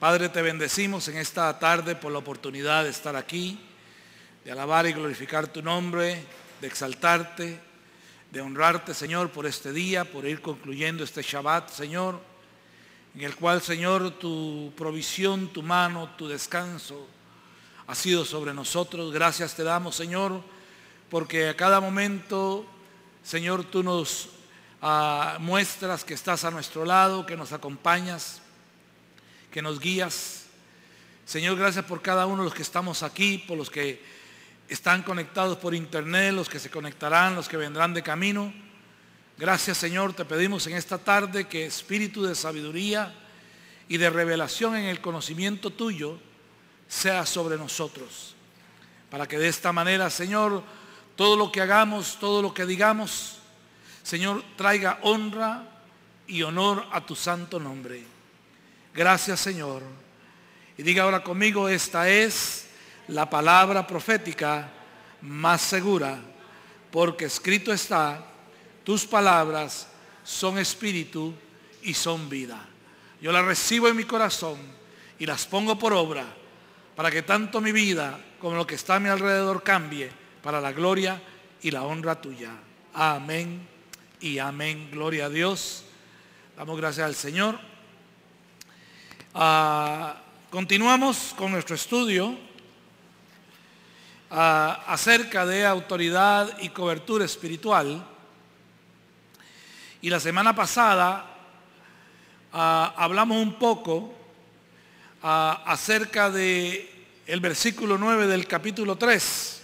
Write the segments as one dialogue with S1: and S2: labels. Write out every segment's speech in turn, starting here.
S1: Padre, te bendecimos en esta tarde por la oportunidad de estar aquí, de alabar y glorificar tu nombre, de exaltarte, de honrarte, Señor, por este día, por ir concluyendo este Shabbat, Señor, en el cual, Señor, tu provisión, tu mano, tu descanso ha sido sobre nosotros. Gracias te damos, Señor, porque a cada momento, Señor, tú nos muestras que estás a nuestro lado, que nos acompañas, que nos guías. Señor, gracias por cada uno de los que estamos aquí, por los que están conectados por internet, los que se conectarán, los que vendrán de camino. Gracias, Señor, te pedimos en esta tarde que espíritu de sabiduría y de revelación en el conocimiento tuyo sea sobre nosotros, para que de esta manera, Señor, todo lo que hagamos, todo lo que digamos, Señor, traiga honra y honor a tu santo nombre. Gracias, Señor. Y diga ahora conmigo: esta es la palabra profética más segura, porque escrito está: tus palabras son espíritu y son vida. Yo las recibo en mi corazón y las pongo por obra, para que tanto mi vida como lo que está a mi alrededor cambie para la gloria y la honra tuya. Amén y amén. Gloria a Dios. Damos gracias al Señor. Continuamos con nuestro estudio acerca de autoridad y cobertura espiritual. Y la semana pasada hablamos un poco acerca de el versículo 9 del capítulo 3,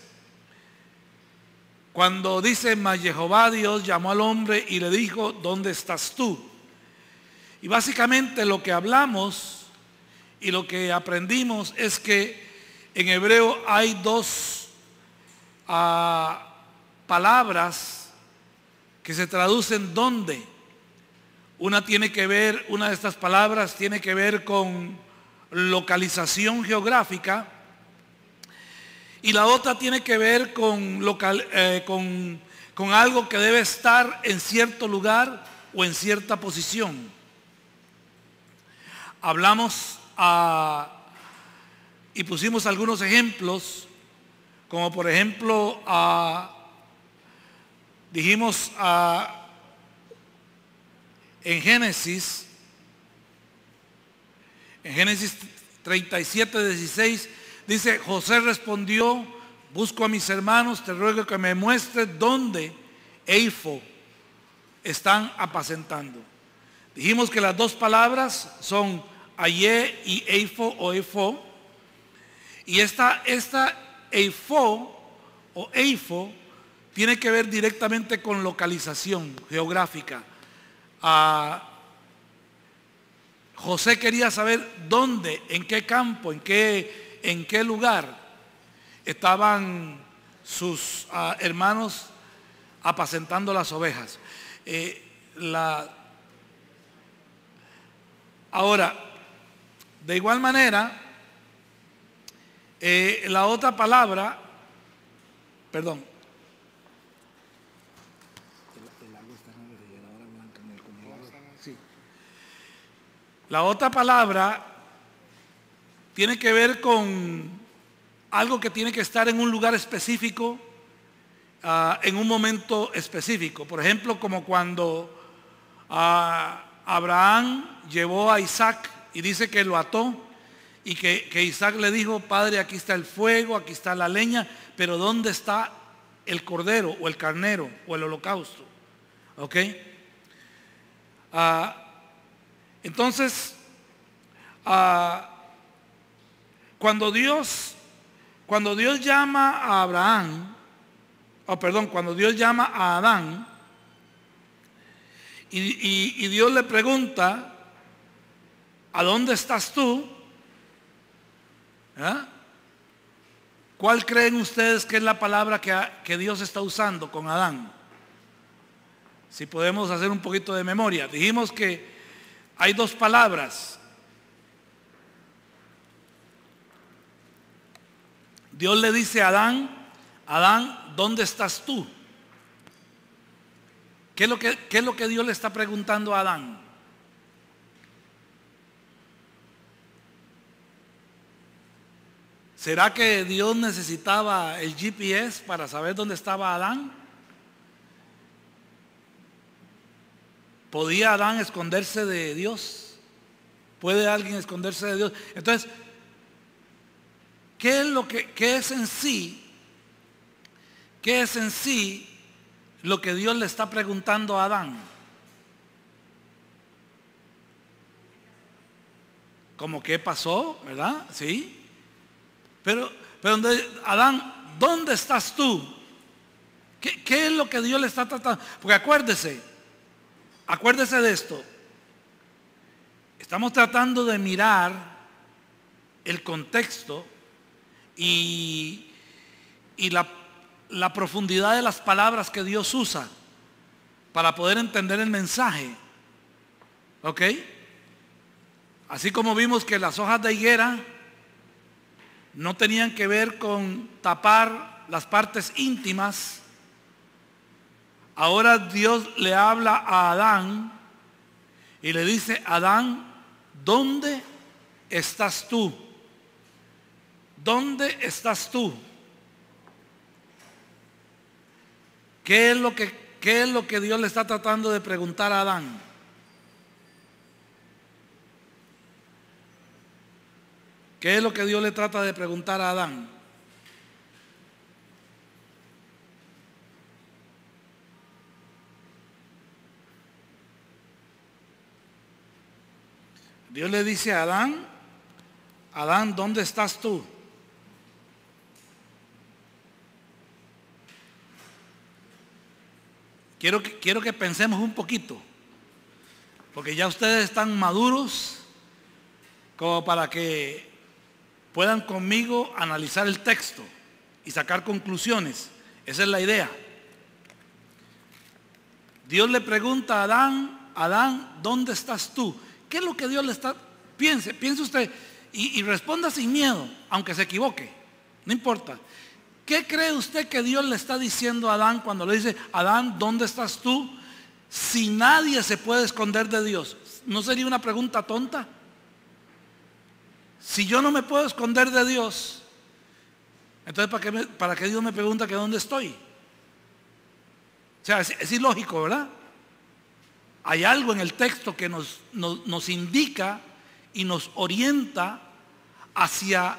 S1: cuando dice: mas Jehová Dios llamó al hombre y le dijo: ¿dónde estás tú? Y básicamente lo que hablamos y lo que aprendimos es que en hebreo hay dos palabras que se traducen ¿dónde? Una de estas palabras tiene que ver con localización geográfica, y la otra tiene que ver con algo que debe estar en cierto lugar o en cierta posición. Hablamos y pusimos algunos ejemplos, como por ejemplo dijimos en Génesis 37:16 dice: José respondió: busco a mis hermanos, te ruego que me muestres dónde Eifo están apacentando. Dijimos que las dos palabras son Ayé y Eifo o Efo, y esta Eifo o Eifo tiene que ver directamente con localización geográfica. José quería saber dónde, en qué campo, en qué lugar estaban sus hermanos apacentando las ovejas. Ahora, de igual manera, la otra palabra, perdón, la otra palabra tiene que ver con algo que tiene que estar en un lugar específico, en un momento específico. Por ejemplo, como cuando Abraham llevó a Isaac y dice que lo ató, y que Isaac le dijo: padre, aquí está el fuego, aquí está la leña, pero ¿dónde está el cordero o el carnero o el holocausto? ¿Ok? Entonces, cuando Dios llama a Abraham, cuando Dios llama a Adán, y Dios le pregunta: ¿a dónde estás tú? ¿Cuál creen ustedes que es la palabra que Dios está usando con Adán? Si podemos hacer un poquito de memoria. Dijimos que hay dos palabras. Dios le dice a Adán, ¿dónde estás tú? ¿Qué es lo que Dios le está preguntando a Adán? ¿Será que Dios necesitaba el GPS para saber dónde estaba Adán? ¿Podía Adán esconderse de Dios? ¿Puede alguien esconderse de Dios? Entonces, ¿qué es en sí lo que Dios le está preguntando a Adán? ¿Cómo qué pasó? ¿Verdad? Sí. Pero Adán, ¿dónde estás tú? ¿Qué es lo que Dios le está tratando? Porque acuérdese de esto. Estamos tratando de mirar el contexto y la profundidad de las palabras que Dios usa para poder entender el mensaje. ¿Ok? Así como vimos que las hojas de higuera no tenían que ver con tapar las partes íntimas, ahora Dios le habla a Adán y le dice: Adán, ¿dónde estás tú? ¿Dónde estás tú? ¿Qué es lo que Dios le está tratando de preguntar a Adán? ¿Qué es lo que Dios le trata de preguntar a Adán? Dios le dice a Adán: Adán, ¿dónde estás tú? Quiero que pensemos un poquito, porque ya ustedes están maduros como para que puedan conmigo analizar el texto y sacar conclusiones. Esa es la idea. Dios le pregunta a Adán: Adán, ¿dónde estás tú? ¿Qué es lo que Dios le está? Piense usted y responda sin miedo, aunque se equivoque, no importa. ¿Qué cree usted que Dios le está diciendo a Adán cuando le dice: Adán, ¿dónde estás tú? Si nadie se puede esconder de Dios, ¿no sería una pregunta tonta? Si yo no me puedo esconder de Dios, entonces ¿para qué Dios me pregunta que dónde estoy? O sea, es ilógico, ¿verdad? Hay algo en el texto que nos indica y nos orienta hacia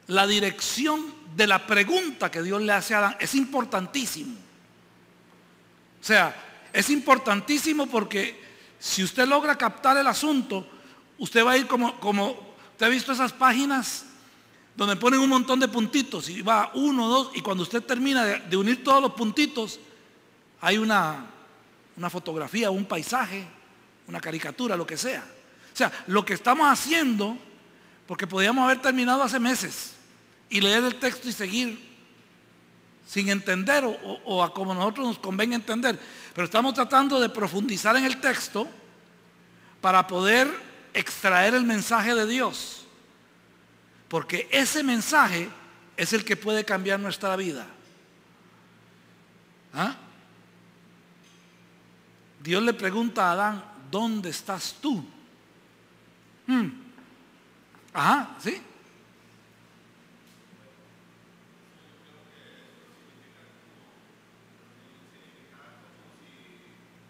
S1: la dirección de la pregunta que Dios le hace a Adán. Es importantísimo. O sea, es importantísimo porque si usted logra captar el asunto, usted va a ir como usted ha visto esas páginas donde ponen un montón de puntitos y va 1, 2, y cuando usted termina de unir todos los puntitos, hay una fotografía, un paisaje, una caricatura, lo que sea. O sea, lo que estamos haciendo, porque podíamos haber terminado hace meses y leer el texto y seguir sin entender o a como nosotros nos convenga entender, pero estamos tratando de profundizar en el texto para poder extraer el mensaje de Dios, porque ese mensaje es el que puede cambiar nuestra vida. ¿Ah? Dios le pregunta a Adán: ¿dónde estás tú? Ajá, ¿sí?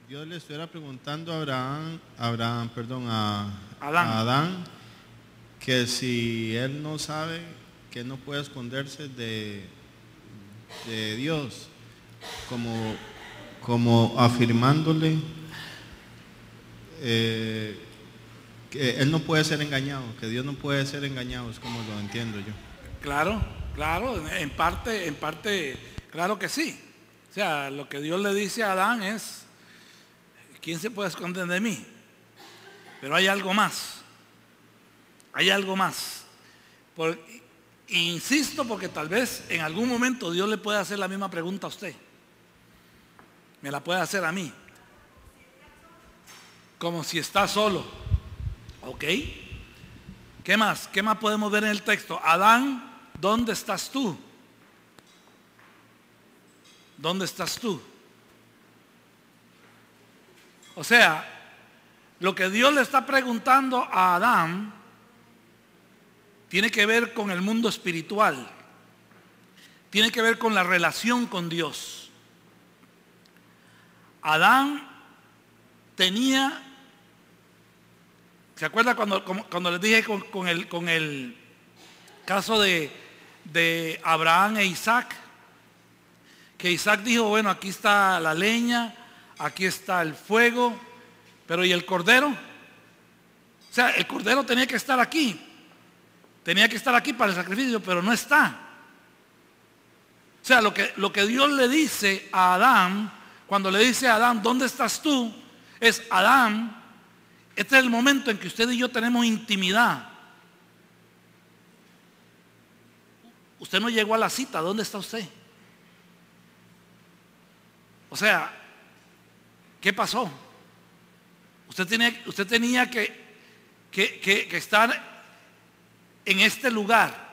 S2: Dios le estuviera preguntando a
S1: Adán.
S2: Adán que si él no sabe, que no puede esconderse de Dios, como afirmándole que él no puede ser engañado, que Dios no puede ser engañado, es como lo entiendo yo.
S1: Claro, en parte, claro que sí. O sea, lo que Dios le dice a Adán es: ¿quién se puede esconder de mí? Pero hay algo más. Insisto, porque tal vez en algún momento Dios le puede hacer la misma pregunta a usted. Me la puede hacer a mí. Como si está solo. ¿Ok? ¿Qué más? ¿Qué más podemos ver en el texto? Adán, ¿dónde estás tú? ¿Dónde estás tú? O sea, lo que Dios le está preguntando a Adán tiene que ver con el mundo espiritual, tiene que ver con la relación con Dios. Adán tenía, ¿se acuerda cuando les dije con el caso de Abraham e Isaac? Que Isaac dijo, bueno, aquí está la leña, aquí está el fuego, pero ¿y el cordero? O sea, el cordero tenía que estar aquí para el sacrificio, pero no está. O sea, lo que Dios le dice a Adán, cuando le dice a Adán, ¿dónde estás tú? Es, Adán, este es el momento en que usted y yo tenemos intimidad. Usted no llegó a la cita, ¿dónde está usted? O sea, ¿qué pasó? Usted tenía que estar en este lugar,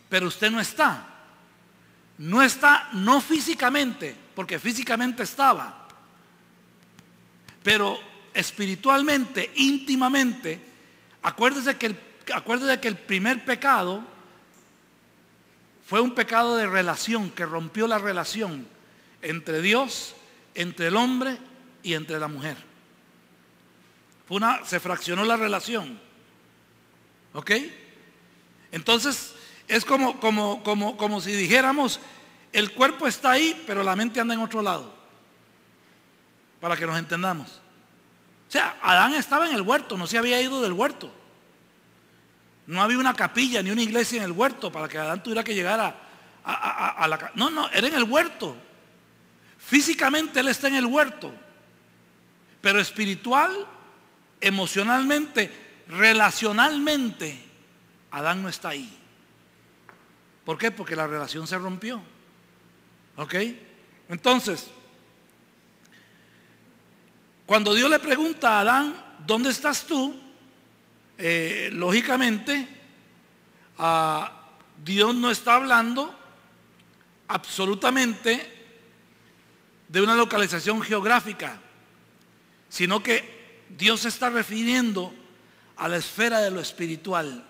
S1: pero usted no está. No está, no físicamente, porque físicamente estaba, pero espiritualmente, íntimamente. Acuérdese que el primer pecado fue un pecado de relación, que rompió la relación entre Dios, entre el hombre y entre la mujer. Se fraccionó la relación. ¿Ok? Entonces es como si dijéramos, el cuerpo está ahí, pero la mente anda en otro lado. Para que nos entendamos. O sea, Adán estaba en el huerto, no se había ido del huerto. No había una capilla ni una iglesia en el huerto para que Adán tuviera que llegar a la... No, era en el huerto. Físicamente él está en el huerto, pero espiritual, emocionalmente, relacionalmente, Adán no está ahí. ¿Por qué? Porque la relación se rompió. ¿Ok? Entonces, cuando Dios le pregunta a Adán, ¿dónde estás tú? Lógicamente, Dios no está hablando absolutamente de una localización geográfica, sino que Dios se está refiriendo a la esfera de lo espiritual.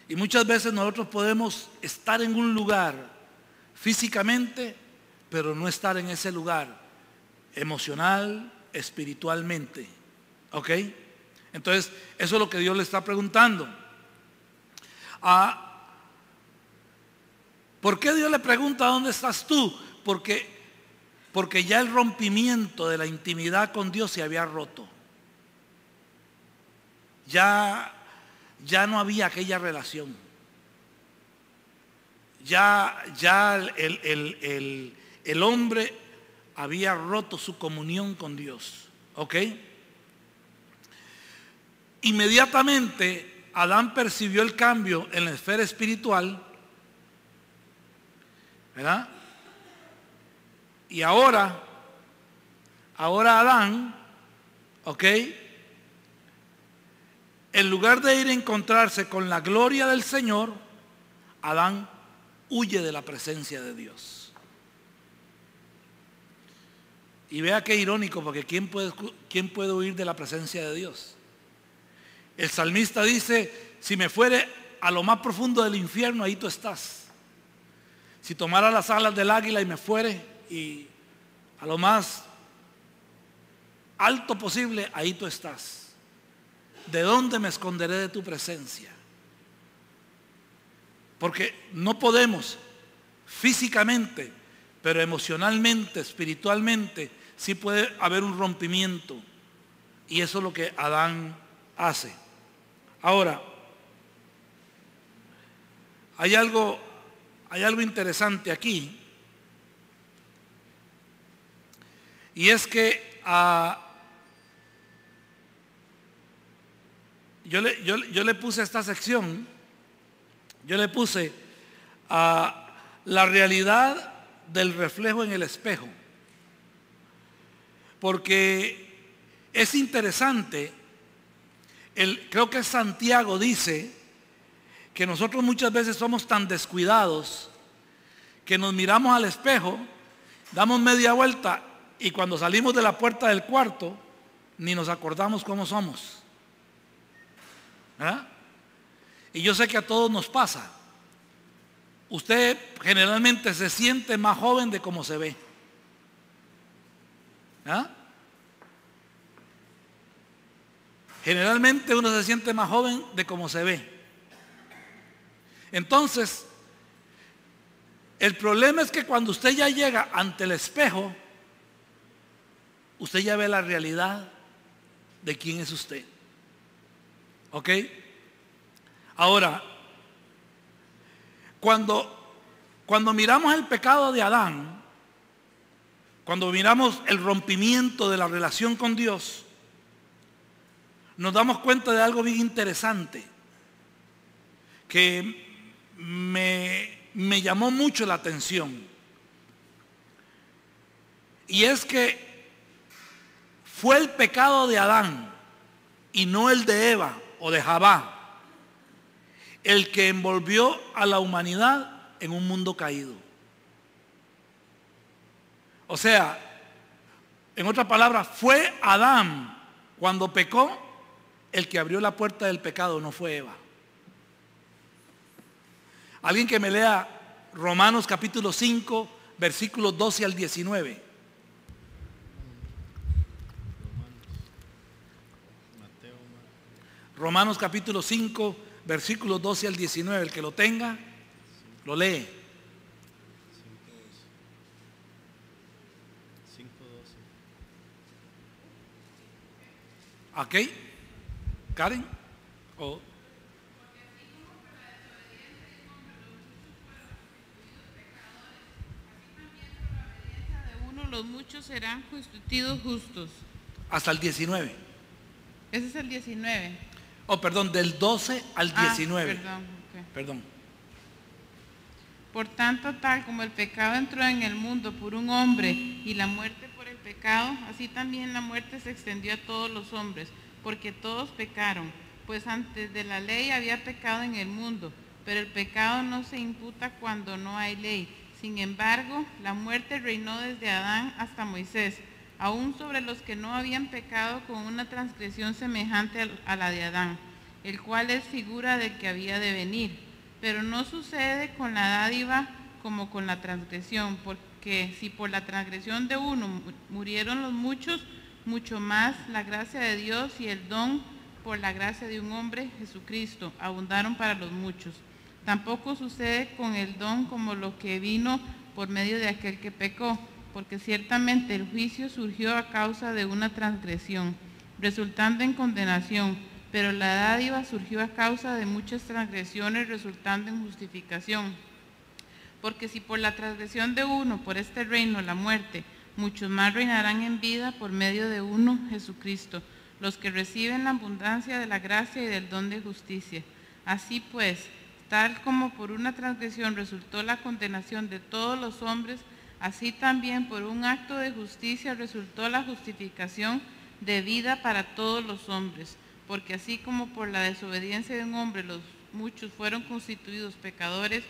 S1: Y muchas veces nosotros podemos estar en un lugar físicamente, pero no estar en ese lugar emocional, espiritualmente. ¿Ok? Entonces, eso es lo que Dios le está preguntando. ¿Por qué Dios le pregunta dónde estás tú? Porque ya el rompimiento de la intimidad con Dios se había roto. Ya no había aquella relación. Ya el hombre había roto su comunión con Dios. ¿Ok? Inmediatamente Adán percibió el cambio en la esfera espiritual, ¿verdad? Y ahora Adán, ¿ok? En lugar de ir a encontrarse con la gloria del Señor, Adán huye de la presencia de Dios. Y vea qué irónico, porque ¿quién puede huir de la presencia de Dios? El salmista dice, si me fuere a lo más profundo del infierno, ahí tú estás. Si tomara las alas del águila y me fuere y a lo más alto posible, ahí tú estás. ¿De dónde me esconderé de tu presencia? Porque no podemos físicamente, pero emocionalmente, espiritualmente, sí puede haber un rompimiento. Y eso es lo que Adán hace. Ahora, hay algo interesante aquí. Y es que yo le puse a esta sección, yo le puse la realidad del reflejo en el espejo. Porque es interesante, creo que Santiago dice que nosotros muchas veces somos tan descuidados que nos miramos al espejo, damos media vuelta y cuando salimos de la puerta del cuarto ni nos acordamos cómo somos. ¿Verdad? Y yo sé que a todos nos pasa. Usted generalmente se siente más joven de como se ve. ¿Ah? Generalmente uno se siente más joven de como se ve. Entonces, el problema es que cuando usted ya llega ante el espejo, usted ya ve la realidad de quién es usted. ¿Ok? Ahora, cuando miramos el pecado de Adán, cuando miramos el rompimiento de la relación con Dios, nos damos cuenta de algo bien interesante que me llamó mucho la atención. Y es que fue el pecado de Adán y no el de Eva o de Javá el que envolvió a la humanidad en un mundo caído. O sea, en otras palabras, fue Adán cuando pecó el que abrió la puerta del pecado, no fue Eva. Alguien que me lea Romanos capítulo 5, versículos 12 al 19. Romanos capítulo 5, versículos 12 al 19. El que lo tenga, lo lee. 5:12. ¿Ok? ¿Karen? ¿O?
S3: Los muchos serán constituidos justos.
S1: Hasta el 19.
S3: Ese es el 19.
S1: Oh, perdón, del 12 al 19.
S3: Perdón, okay.
S1: Perdón.
S3: Por tanto, tal como el pecado entró en el mundo por un hombre y la muerte por el pecado, así también la muerte se extendió a todos los hombres, porque todos pecaron. Pues antes de la ley había pecado en el mundo, pero el pecado no se imputa cuando no hay ley. Sin embargo, la muerte reinó desde Adán hasta Moisés, aún sobre los que no habían pecado con una transgresión semejante a la de Adán, el cual es figura del que había de venir. Pero no sucede con la dádiva como con la transgresión, porque si por la transgresión de uno murieron los muchos, mucho más la gracia de Dios y el don por la gracia de un hombre, Jesucristo, abundaron para los muchos. Tampoco sucede con el don como lo que vino por medio de aquel que pecó, porque ciertamente el juicio surgió a causa de una transgresión, resultando en condenación, pero la dádiva surgió a causa de muchas transgresiones, resultando en justificación. Porque si por la transgresión de uno, por este reino, la muerte, muchos más reinarán en vida por medio de uno, Jesucristo, los que reciben la abundancia de la gracia y del don de justicia. Así pues, tal como por una transgresión resultó la condenación de todos los hombres, así también por un acto de justicia resultó la justificación de vida para todos los hombres. Porque así como por la desobediencia de un hombre los muchos fueron constituidos pecadores,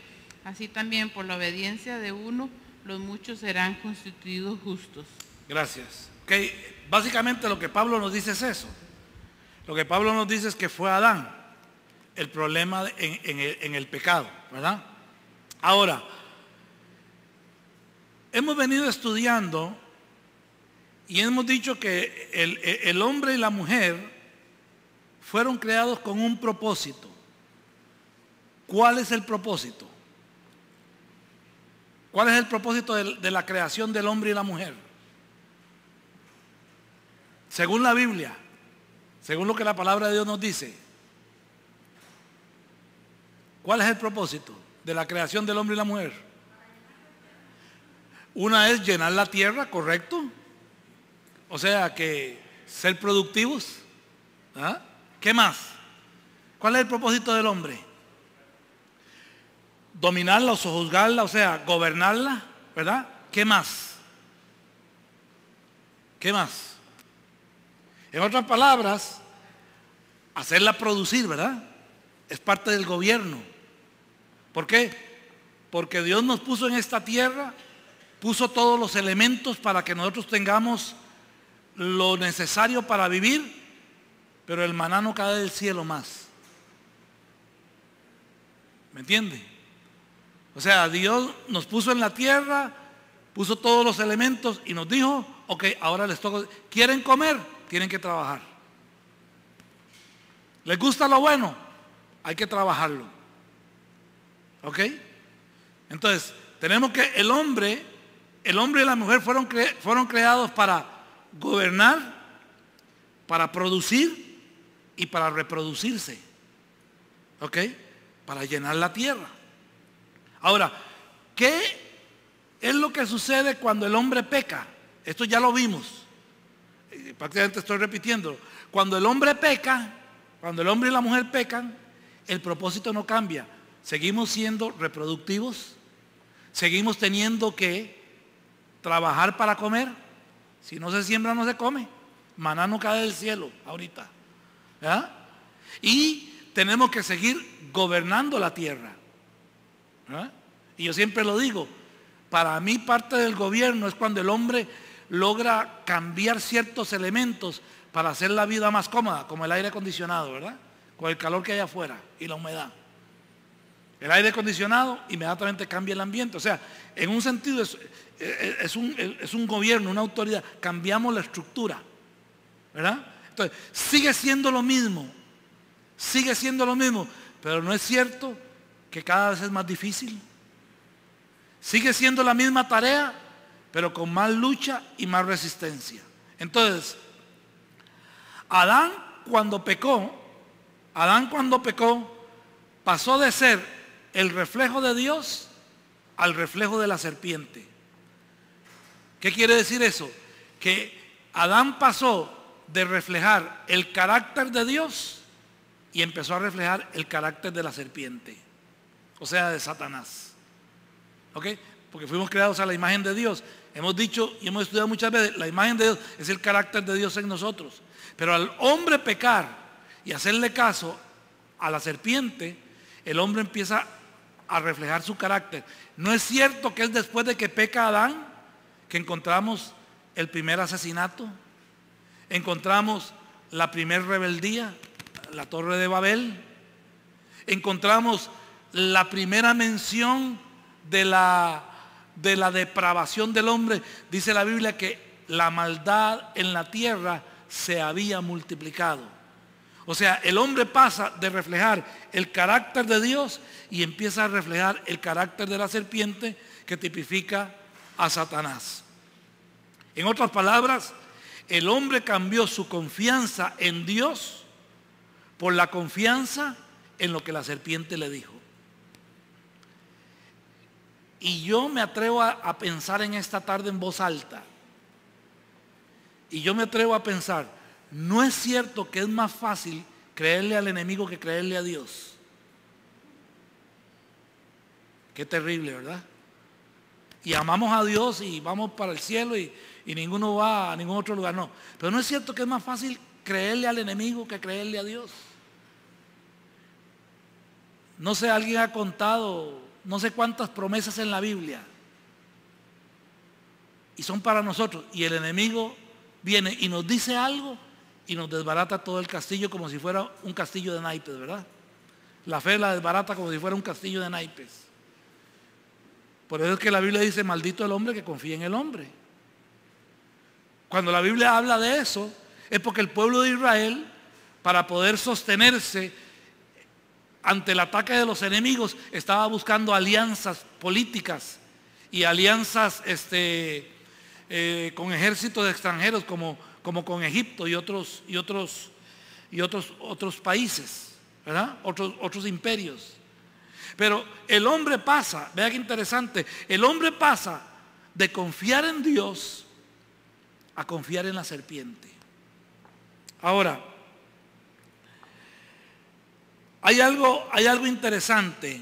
S3: así también por la obediencia de uno los muchos serán constituidos justos.
S1: Gracias. Okay. Básicamente lo que Pablo nos dice es eso. Lo que Pablo nos dice es que fue Adán el problema en el pecado, ¿verdad? Ahora, hemos venido estudiando y hemos dicho que el hombre y la mujer fueron creados con un propósito. ¿Cuál es el propósito? ¿Cuál es el propósito de la creación del hombre y la mujer? Según la Biblia, según lo que la palabra de Dios nos dice, ¿cuál es el propósito de la creación del hombre y la mujer? Una es llenar la tierra, ¿correcto? O sea, que ser productivos. ¿Ah? ¿Qué más? ¿Cuál es el propósito del hombre? Dominarla o sojuzgarla, o sea, gobernarla, ¿verdad? ¿Qué más? ¿Qué más? En otras palabras, hacerla producir, ¿verdad? Es parte del gobierno. ¿Por qué? Porque Dios nos puso en esta tierra, puso todos los elementos para que nosotros tengamos lo necesario para vivir, pero el maná no cae del cielo más. ¿Me entiende? O sea, Dios nos puso en la tierra, puso todos los elementos y nos dijo, ok, ahora les toca, ¿quieren comer? Tienen que trabajar. ¿Les gusta lo bueno? Hay que trabajarlo. ¿Ok? Entonces, tenemos que el hombre y la mujer fueron creados para gobernar, para producir y para reproducirse. ¿Ok? Para llenar la tierra. Ahora, ¿qué es lo que sucede cuando el hombre peca? Esto ya lo vimos. Prácticamente estoy repitiendo. Cuando el hombre peca, cuando el hombre y la mujer pecan, el propósito no cambia. Seguimos siendo reproductivos. Seguimos teniendo que trabajar para comer. Si no se siembra, no se come. Maná no cae del cielo ahorita. ¿Verdad? Y tenemos que seguir gobernando la tierra. ¿Verdad? Y yo siempre lo digo, para mí parte del gobierno es cuando el hombre logra cambiar ciertos elementos para hacer la vida más cómoda, como el aire acondicionado, ¿verdad? Con el calor que hay afuera y la humedad. El aire acondicionado inmediatamente cambia el ambiente. O sea, en un sentido es un gobierno, una autoridad. Cambiamos la estructura, ¿verdad? Entonces, sigue siendo lo mismo, pero no es cierto que cada vez es más difícil. Sigue siendo la misma tarea, pero con más lucha y más resistencia. Entonces, Adán cuando pecó, pasó de ser el reflejo de Dios al reflejo de la serpiente. ¿Qué quiere decir eso? Que Adán pasó de reflejar el carácter de Dios y empezó a reflejar el carácter de la serpiente, o sea, de Satanás. ¿Ok? Porque fuimos creados a la imagen de Dios. Hemos dicho y hemos estudiado muchas veces, la imagen de Dios es el carácter de Dios en nosotros. Pero al hombre pecar y hacerle caso a la serpiente, el hombre empieza a reflejar su carácter. No es cierto que es después de que peca Adán que encontramos el primer asesinato, encontramos la primer rebeldía, la Torre de Babel, encontramos la primera mención de la depravación del hombre. Dice la Biblia que la maldad en la tierra se había multiplicado. O sea, el hombre pasa de reflejar el carácter de Dios y empieza a reflejar el carácter de la serpiente que tipifica a Satanás. En otras palabras, el hombre cambió su confianza en Dios por la confianza en lo que la serpiente le dijo. Y yo me atrevo a pensar en esta tarde en voz alta. Y yo me atrevo a pensar, ¿no es cierto que es más fácil creerle al enemigo que creerle a Dios? Qué terrible, ¿verdad? Y amamos a Dios y vamos para el cielo y ninguno va a ningún otro lugar, no. Pero ¿no es cierto que es más fácil creerle al enemigo que creerle a Dios? No sé, alguien ha contado no sé cuántas promesas en la Biblia y son para nosotros, y el enemigo viene y nos dice algo y nos desbarata todo el castillo como si fuera un castillo de naipes, ¿verdad? La fe la desbarata como si fuera un castillo de naipes. Por eso es que la Biblia dice, maldito el hombre que confía en el hombre. Cuando la Biblia habla de eso, es porque el pueblo de Israel, para poder sostenerse ante el ataque de los enemigos, estaba buscando alianzas políticas y alianzas con ejércitos extranjeros como con Egipto y otros países, ¿verdad? Otros imperios. Pero el hombre pasa, vea qué interesante, el hombre pasa de confiar en Dios a confiar en la serpiente. Ahora, hay algo interesante.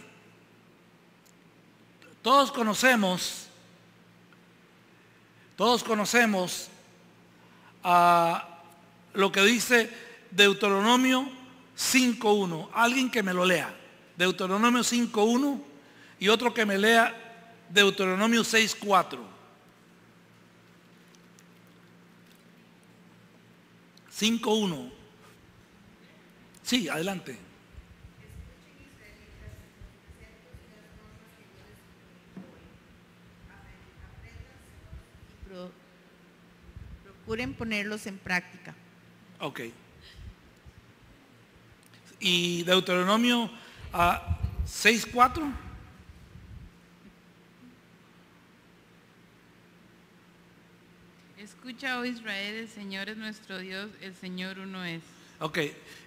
S1: Todos conocemos lo que dice Deuteronomio 5.1. Alguien que me lo lea. Deuteronomio 5.1 y otro que me lea Deuteronomio 6.4. 5.1. Sí, adelante.
S4: pueden ponerlos en práctica.
S1: Ok. Y Deuteronomio 6:4.
S3: Escucha, oh Israel, el Señor es nuestro Dios, el Señor uno es.
S1: Ok,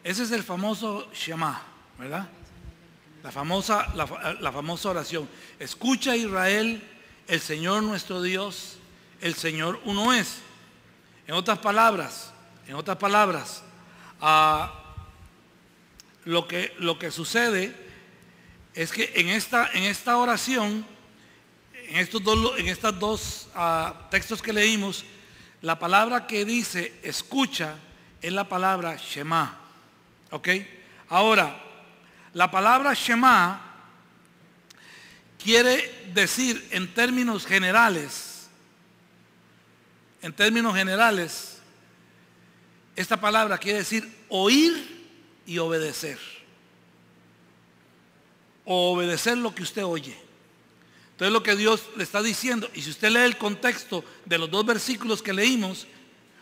S1: ese es el famoso Shema, ¿verdad? La famosa oración. Escucha, Israel, el Señor nuestro Dios, el Señor uno es. En otras palabras, lo que sucede es que en esta oración, en estos dos textos que leímos, la palabra que dice escucha es la palabra Shema. ¿Ok? Ahora, la palabra Shema quiere decir en términos generales, esta palabra quiere decir oír y obedecer. O obedecer lo que usted oye. Entonces lo que Dios le está diciendo, y si usted lee el contexto de los dos versículos que leímos,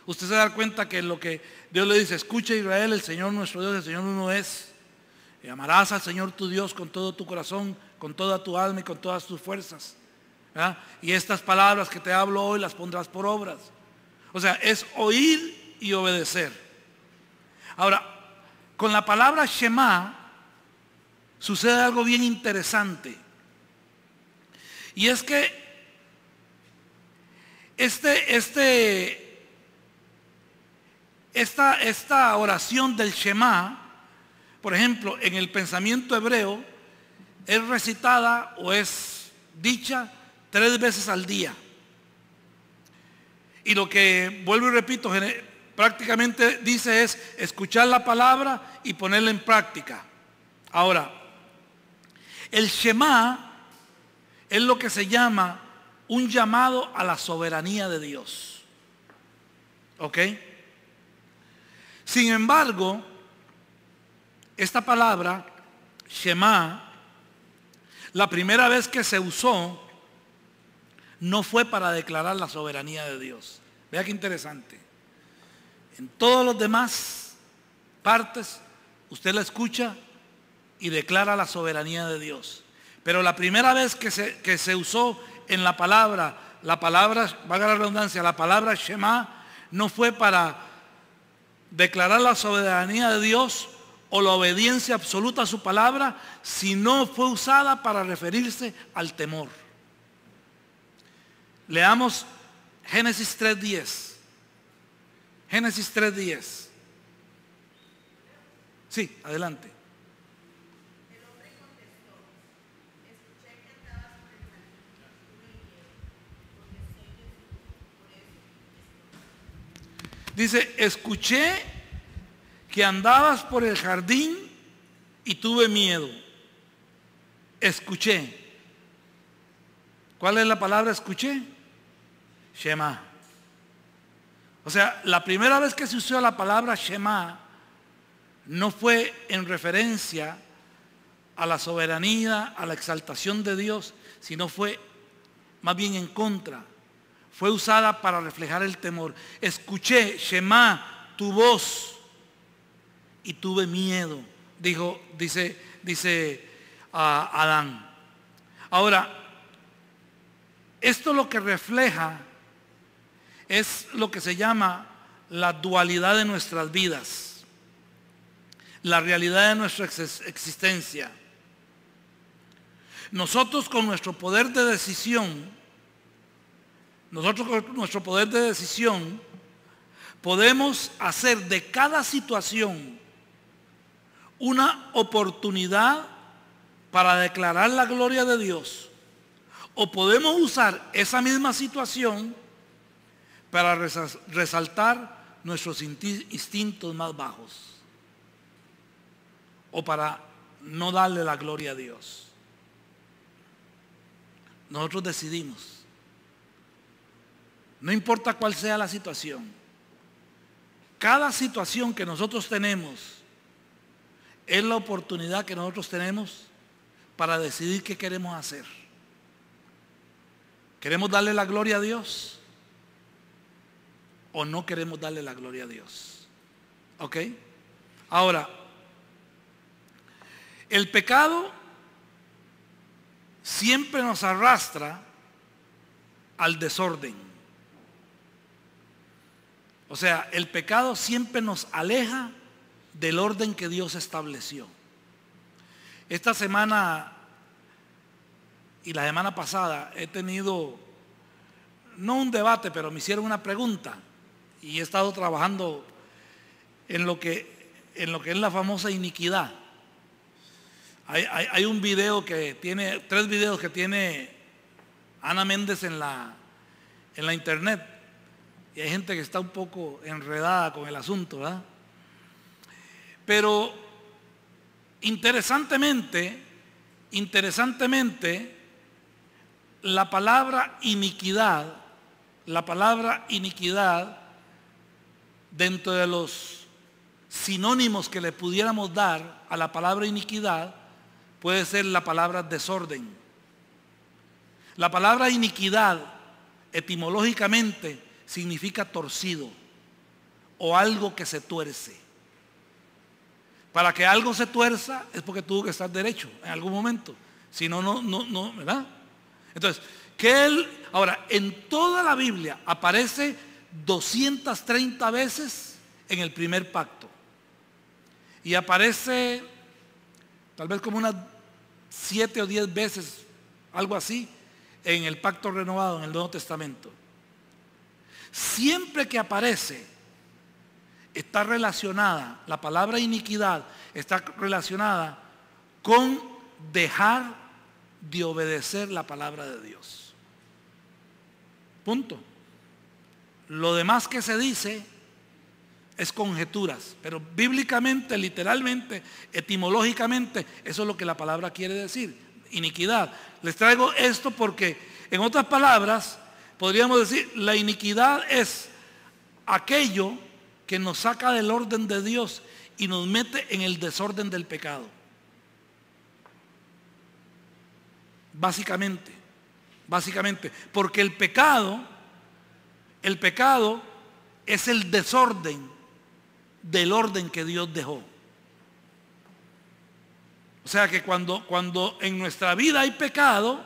S1: usted se da cuenta que lo que Dios le dice, escucha Israel, el Señor nuestro Dios, el Señor uno es. Y amarás al Señor tu Dios con todo tu corazón, con toda tu alma y con todas tus fuerzas. ¿Verdad? Y estas palabras que te hablo hoy las pondrás por obras. O sea, es oír y obedecer. Ahora, con la palabra Shema sucede algo bien interesante. Y es que esta oración del Shema, por ejemplo, en el pensamiento hebreo, es recitada o es dicha 3 veces al día. Y lo que, vuelvo y repito, prácticamente dice es escuchar la palabra y ponerla en práctica. Ahora, el Shema es lo que se llama un llamado a la soberanía de Dios. ¿Ok? Sin embargo, esta palabra, Shema, la primera vez que se usó, no fue para declarar la soberanía de Dios. Vea qué interesante. En todos los demás partes, usted la escucha y declara la soberanía de Dios. Pero la primera vez que se usó en la palabra, valga la redundancia, la palabra Shema, no fue para declarar la soberanía de Dios o la obediencia absoluta a su palabra, sino fue usada para referirse al temor. Leamos Génesis 3:10. Génesis 3:10. Sí, adelante. Dice, escuché que andabas por el jardín y tuve miedo. Escuché. ¿Cuál es la palabra escuché? Shema. O sea, la primera vez que se usó la palabra Shema no fue en referencia a la soberanía, a la exaltación de Dios, sino fue más bien en contra. Fue usada para reflejar el temor. Escuché, Shema, tu voz y tuve miedo, dice Adán. Ahora, esto lo que refleja es lo que se llama la dualidad de nuestras vidas, la realidad de nuestra existencia. Nosotros con nuestro poder de decisión, podemos hacer de cada situación una oportunidad para declarar la gloria de Dios. O podemos usar esa misma situación para resaltar nuestros instintos más bajos. O para no darle la gloria a Dios. Nosotros decidimos. No importa cuál sea la situación. Cada situación que nosotros tenemos es la oportunidad que nosotros tenemos para decidir qué queremos hacer. ¿Queremos darle la gloria a Dios? o no queremos darle la gloria a Dios. ¿Ok? Ahora, el pecado siempre nos arrastra al desorden. O sea, el pecado siempre nos aleja del orden que Dios estableció. Esta semana y la semana pasada he tenido, no un debate, pero me hicieron una pregunta y he estado trabajando en lo que es la famosa iniquidad. Hay un video que tiene, 3 videos que tiene Ana Méndez en la internet, y hay gente que está un poco enredada con el asunto, ¿verdad? Pero interesantemente, la palabra iniquidad, dentro de los sinónimos que le pudiéramos dar a la palabra iniquidad, puede ser la palabra desorden. La palabra iniquidad etimológicamente significa torcido o algo que se tuerce. Para que algo se tuerza es porque tuvo que estar derecho en algún momento. Si no, no, ¿verdad? Entonces, ahora, en toda la Biblia aparece 230 veces en el primer pacto. Y aparece tal vez como unas 7 o 10 veces, algo así, en el pacto renovado, en el Nuevo Testamento. Siempre que aparece, está relacionada, la palabra iniquidad está relacionada con dejar de obedecer la palabra de Dios. Punto. Lo demás que se dice es conjeturas, pero bíblicamente, literalmente, etimológicamente, eso es lo que la palabra quiere decir, iniquidad. Les traigo esto porque, en otras palabras, podríamos decir, la iniquidad es aquello que nos saca del orden de Dios y nos mete en el desorden del pecado. Básicamente, porque el pecado es el desorden del orden que Dios dejó. O sea que cuando en nuestra vida hay pecado,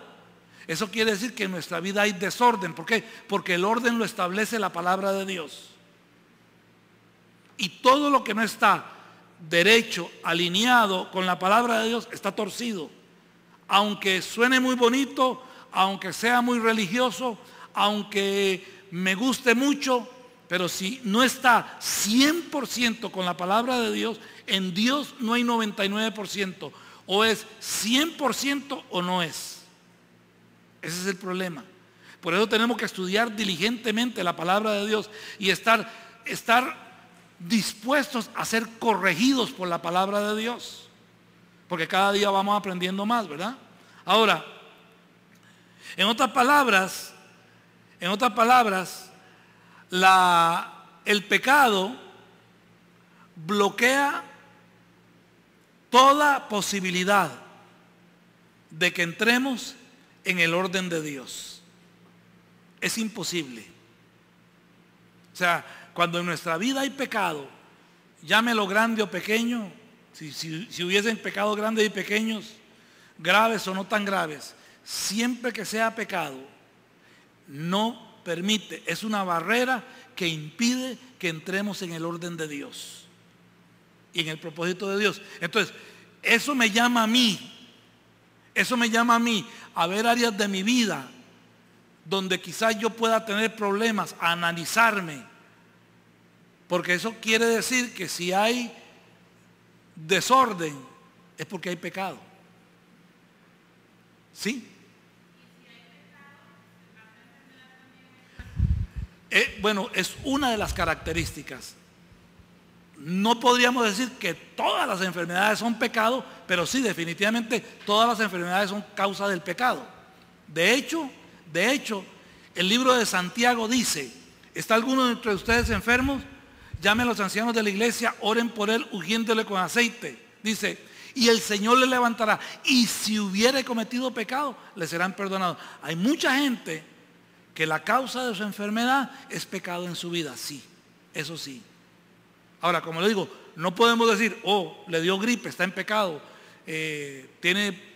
S1: eso quiere decir que en nuestra vida hay desorden. ¿Por qué? Porque el orden lo establece la palabra de Dios. Y todo lo que no está derecho, alineado con la palabra de Dios, está torcido. Aunque suene muy bonito, aunque sea muy religioso, aunque me guste mucho, pero si no está 100% con la palabra de Dios, en Dios no hay 99%. O es 100% o no es. Ese es el problema. Por eso tenemos que estudiar diligentemente la palabra de Dios y estar dispuestos a ser corregidos por la palabra de Dios. Porque cada día vamos aprendiendo más, ¿verdad? Ahora, en otras palabras, el pecado bloquea toda posibilidad de que entremos en el orden de Dios. Es imposible. O sea, cuando en nuestra vida hay pecado, llámelo grande o pequeño, si hubiesen pecados grandes y pequeños, graves o no tan graves, siempre que sea pecado, no permite, es una barrera que impide que entremos en el orden de Dios y en el propósito de Dios. Entonces, eso me llama a mí a ver áreas de mi vida donde quizás yo pueda tener problemas, a analizarme, porque eso quiere decir que si hay desorden es porque hay pecado. ¿Sí? Bueno, es una de las características. No podríamos decir que todas las enfermedades son pecado, pero sí, definitivamente todas las enfermedades son causa del pecado. De hecho, el libro de Santiago dice: ¿está alguno de entre ustedes enfermos? Llame a los ancianos de la iglesia, oren por él, ungiéndole con aceite. Dice, y el Señor le levantará, y si hubiere cometido pecado, le serán perdonados. Hay mucha gente que la causa de su enfermedad es pecado en su vida, sí, eso sí. Ahora, como le digo, no podemos decir, oh, le dio gripe, está en pecado, tiene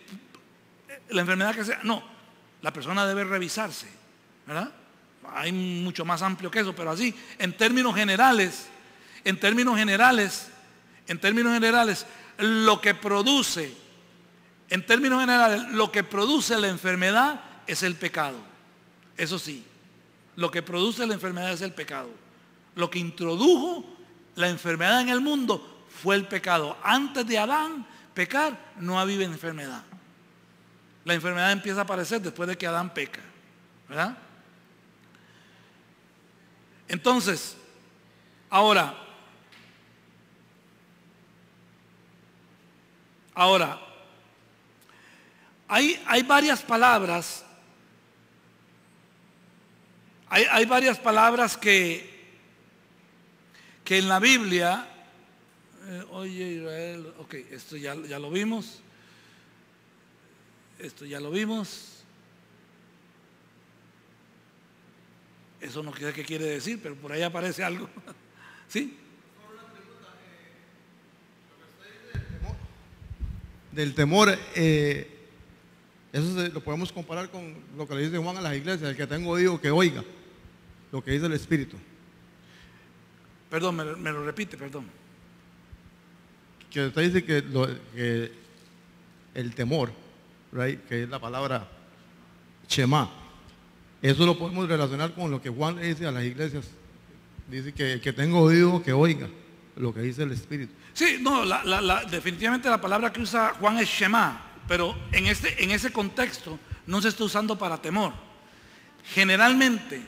S1: la enfermedad que sea. No, la persona debe revisarse, ¿verdad? Hay mucho más amplio que eso, pero así, en términos generales, lo que produce la enfermedad es el pecado. Eso sí, lo que produce la enfermedad es el pecado. Lo que introdujo la enfermedad en el mundo fue el pecado. Antes de Adán pecar, no había enfermedad. La enfermedad empieza a aparecer después de que Adán peca, ¿verdad? Entonces, ahora, hay varias palabras, hay varias palabras que en la Biblia, oye Israel, ok, esto ya lo vimos, eso no sé qué quiere decir, pero por ahí aparece algo, ¿sí?
S4: Del temor, eso lo podemos comparar con lo que le dice Juan a las iglesias: el que tenga oído que oiga lo que dice el Espíritu.
S1: Perdón, me lo repite, perdón.
S4: Que usted dice que el temor, right, que es la palabra Shema, eso lo podemos relacionar con lo que Juan le dice a las iglesias. Dice que el que tenga oído que oiga lo que dice el Espíritu.
S1: Sí, no, definitivamente la palabra que usa Juan es Shema, pero en ese contexto no se está usando para temor. Generalmente,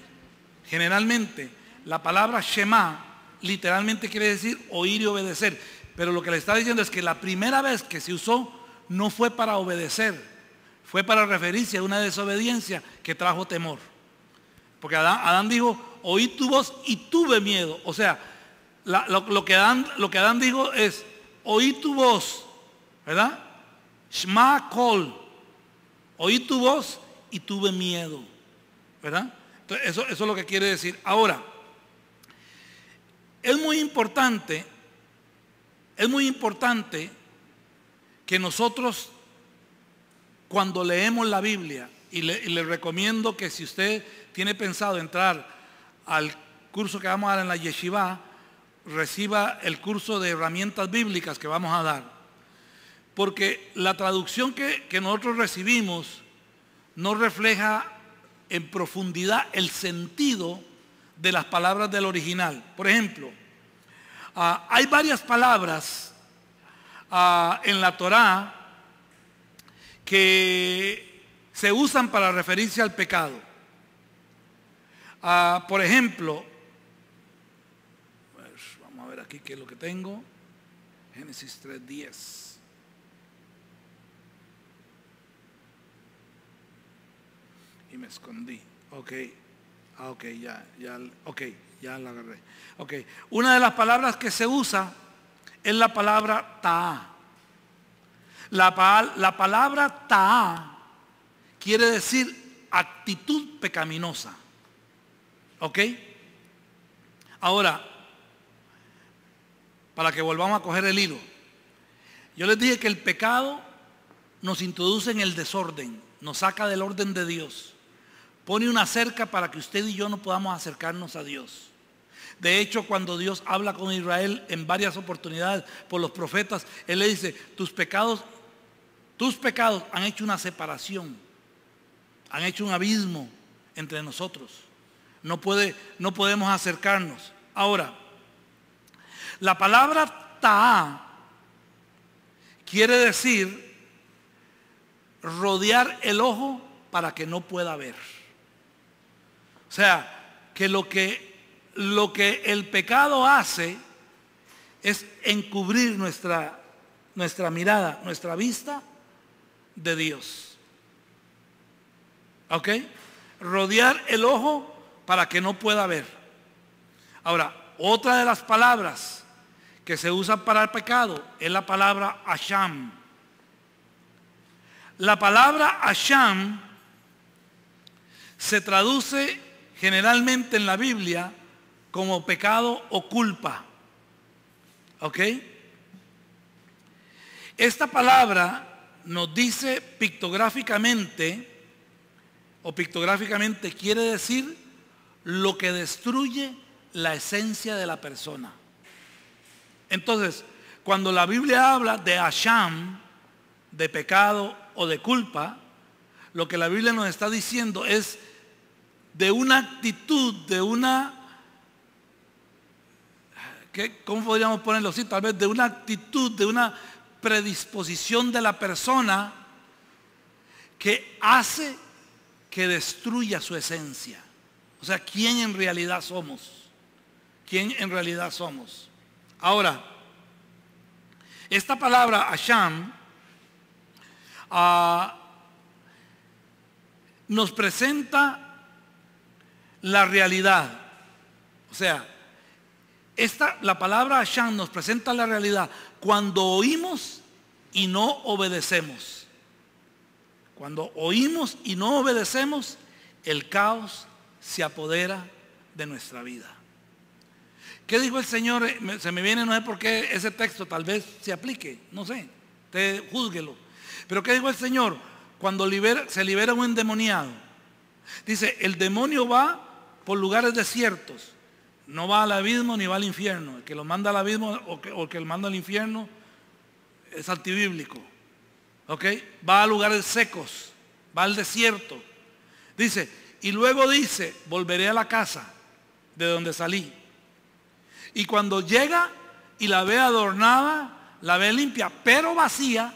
S1: la palabra Shema literalmente quiere decir oír y obedecer, pero lo que le está diciendo es que la primera vez que se usó no fue para obedecer, fue para referirse a una desobediencia que trajo temor. Porque Adán dijo, oí tu voz y tuve miedo. O sea, lo que Adán dijo es, oí tu voz, ¿verdad? Shema kol, oí tu voz y tuve miedo, ¿verdad? Entonces, eso es lo que quiere decir. Ahora, es muy importante que nosotros, cuando leemos la Biblia, y le recomiendo que si usted tiene pensado entrar al curso que vamos a dar en la Yeshiva, reciba el curso de herramientas bíblicas que vamos a dar, porque la traducción que nosotros recibimos no refleja en profundidad el sentido de las palabras del original. Por ejemplo, hay varias palabras en la Torá que se usan para referirse al pecado. Por ejemplo, vamos a ver aquí qué es lo que tengo. Génesis 3:10. Y me escondí. Ok, ya la agarré. Ok, una de las palabras que se usa es la palabra ta'á. La palabra ta'á quiere decir actitud pecaminosa. ¿Ok? Ahora, para que volvamos a coger el hilo, yo les dije que el pecado nos introduce en el desorden, nos saca del orden de Dios, pone una cerca para que usted y yo no podamos acercarnos a Dios. De hecho, cuando Dios habla con Israel en varias oportunidades por los profetas, Él le dice, tus pecados han hecho una separación, han hecho un abismo entre nosotros. No podemos acercarnos. Ahora, la palabra ta'á quiere decir rodear el ojo para que no pueda ver. O sea, que lo que el pecado hace es encubrir nuestra mirada, nuestra vista de Dios. ¿Ok? Rodear el ojo para que no pueda ver. Ahora, otra de las palabras que se usan para el pecado es la palabra asham. La palabra asham se traduce generalmente en la Biblia como pecado o culpa. ¿Ok? Esta palabra nos dice pictográficamente, o pictográficamente quiere decir lo que destruye la esencia de la persona. Entonces, cuando la Biblia habla de asham, de pecado o de culpa, lo que la Biblia nos está diciendo es de una actitud, de una, ¿cómo podríamos ponerlo así? Tal vez de una actitud, de una predisposición de la persona que hace que destruya su esencia. O sea, ¿quién en realidad somos? ¿Quién en realidad somos? Ahora, esta palabra asham nos presenta la realidad. O sea, la palabra asham nos presenta la realidad cuando oímos y no obedecemos. Cuando oímos y no obedecemos, el caos se apodera de nuestra vida. ¿Qué dijo el Señor? Se me viene, no sé por qué ese texto tal vez se aplique, no sé, usted júzguelo. Pero ¿qué dijo el Señor? Cuando se libera un endemoniado, dice, el demonio va por lugares desiertos, no va al abismo ni va al infierno. El que lo manda al abismo o que lo manda al infierno es antibíblico. ¿Ok? Va a lugares secos, va al desierto. Dice, y luego dice, volveré a la casa de donde salí. Y cuando llega y la ve adornada, la ve limpia, pero vacía,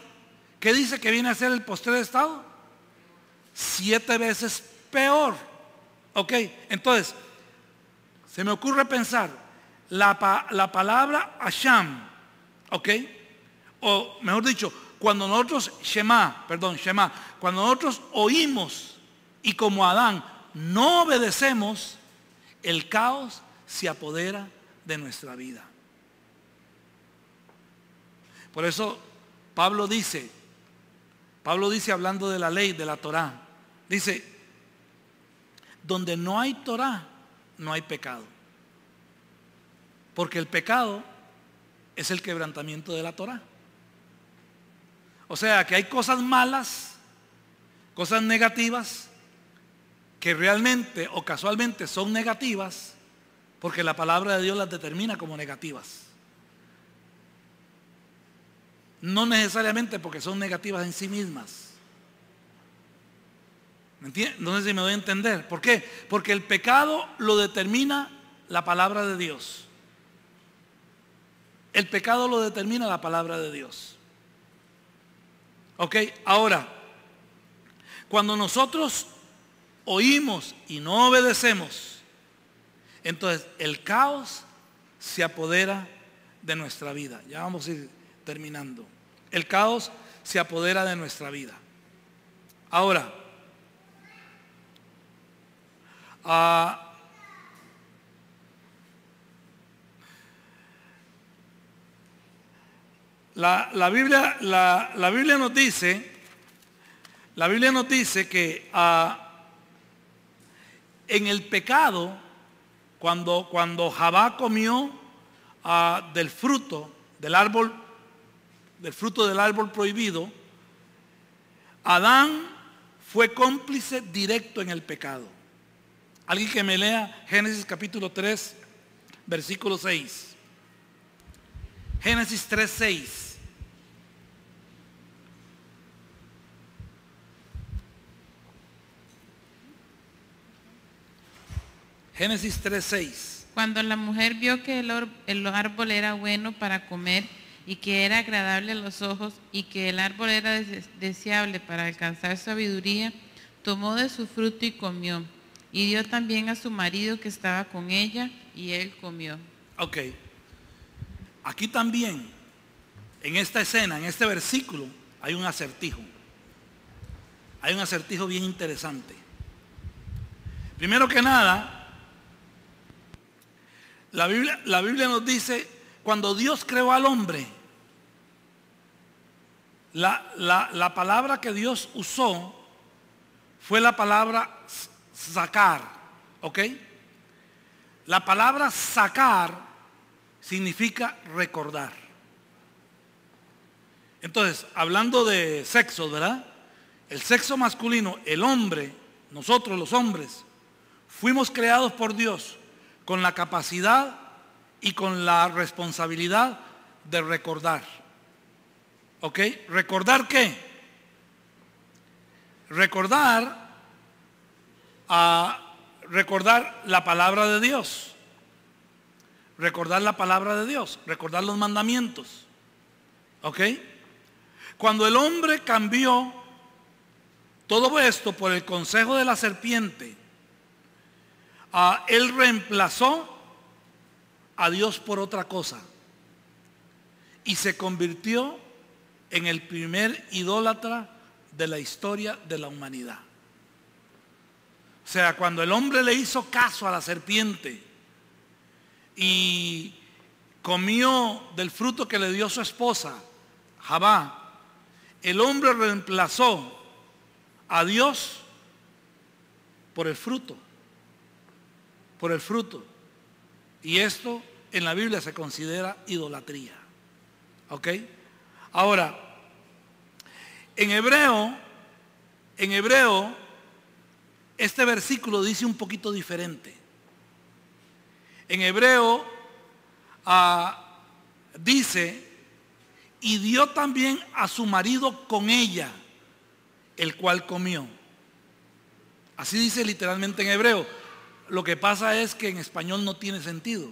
S1: ¿qué dice que viene a ser el postrer estado? 7 veces peor. Ok, entonces, se me ocurre pensar, la palabra asham, ok, o mejor dicho, cuando nosotros Shema, cuando nosotros oímos y como Adán no obedecemos, el caos se apodera de nuestra vida. Por eso Pablo dice hablando de la ley, de la Torá, dice, donde no hay Torá, no hay pecado. Porque el pecado es el quebrantamiento de la Torá. O sea que hay cosas malas, cosas negativas, que realmente o casualmente son negativas, porque la palabra de Dios las determina como negativas. No necesariamente porque son negativas en sí mismas. ¿Me entiendes? No sé si me doy a entender. ¿Por qué? Porque el pecado lo determina la palabra de Dios. El pecado lo determina la palabra de Dios. Ok, ahora, cuando nosotros oímos y no obedecemos, entonces el caos se apodera de nuestra vida. Ya vamos a ir terminando. El caos se apodera de nuestra vida. Ahora, la Biblia nos dice que en el pecado, cuando Javá comió del fruto del árbol prohibido, Adán fue cómplice directo en el pecado. Alguien que me lea Génesis capítulo 3, versículo 6. Génesis 3, 6. Génesis 3, 6.
S3: Cuando la mujer vio que el árbol era bueno para comer y que era agradable a los ojos y que el árbol era deseable para alcanzar sabiduría, tomó de su fruto y comió. Y dio también a su marido que estaba con ella y él comió.
S1: Ok. Aquí también, en esta escena, en este versículo, hay un acertijo. Hay un acertijo bien interesante. Primero que nada, la Biblia nos dice, cuando Dios creó al hombre, la palabra que Dios usó fue la palabra sacar, ¿ok? La palabra sacar significa recordar. Entonces, hablando de sexo, ¿verdad? El sexo masculino, el hombre, nosotros los hombres, fuimos creados por Dios con la capacidad y con la responsabilidad de recordar. ¿Ok? ¿Recordar qué? Recordar la palabra de Dios. Recordar la palabra de Dios. Recordar los mandamientos. ¿Ok? Cuando el hombre cambió todo esto por el consejo de la serpiente, él reemplazó a Dios por otra cosa y se convirtió en el primer idólatra de la historia de la humanidad. O sea, cuando el hombre le hizo caso a la serpiente y comió del fruto que le dio su esposa, Javá, el hombre reemplazó a Dios por el fruto. Por el fruto. Y esto en la Biblia se considera idolatría. ¿Ok? Ahora, en hebreo, este versículo dice un poquito diferente. En hebreo dice, y dio también a su marido con ella, el cual comió. Así dice literalmente en hebreo. Lo que pasa es que en español no tiene sentido.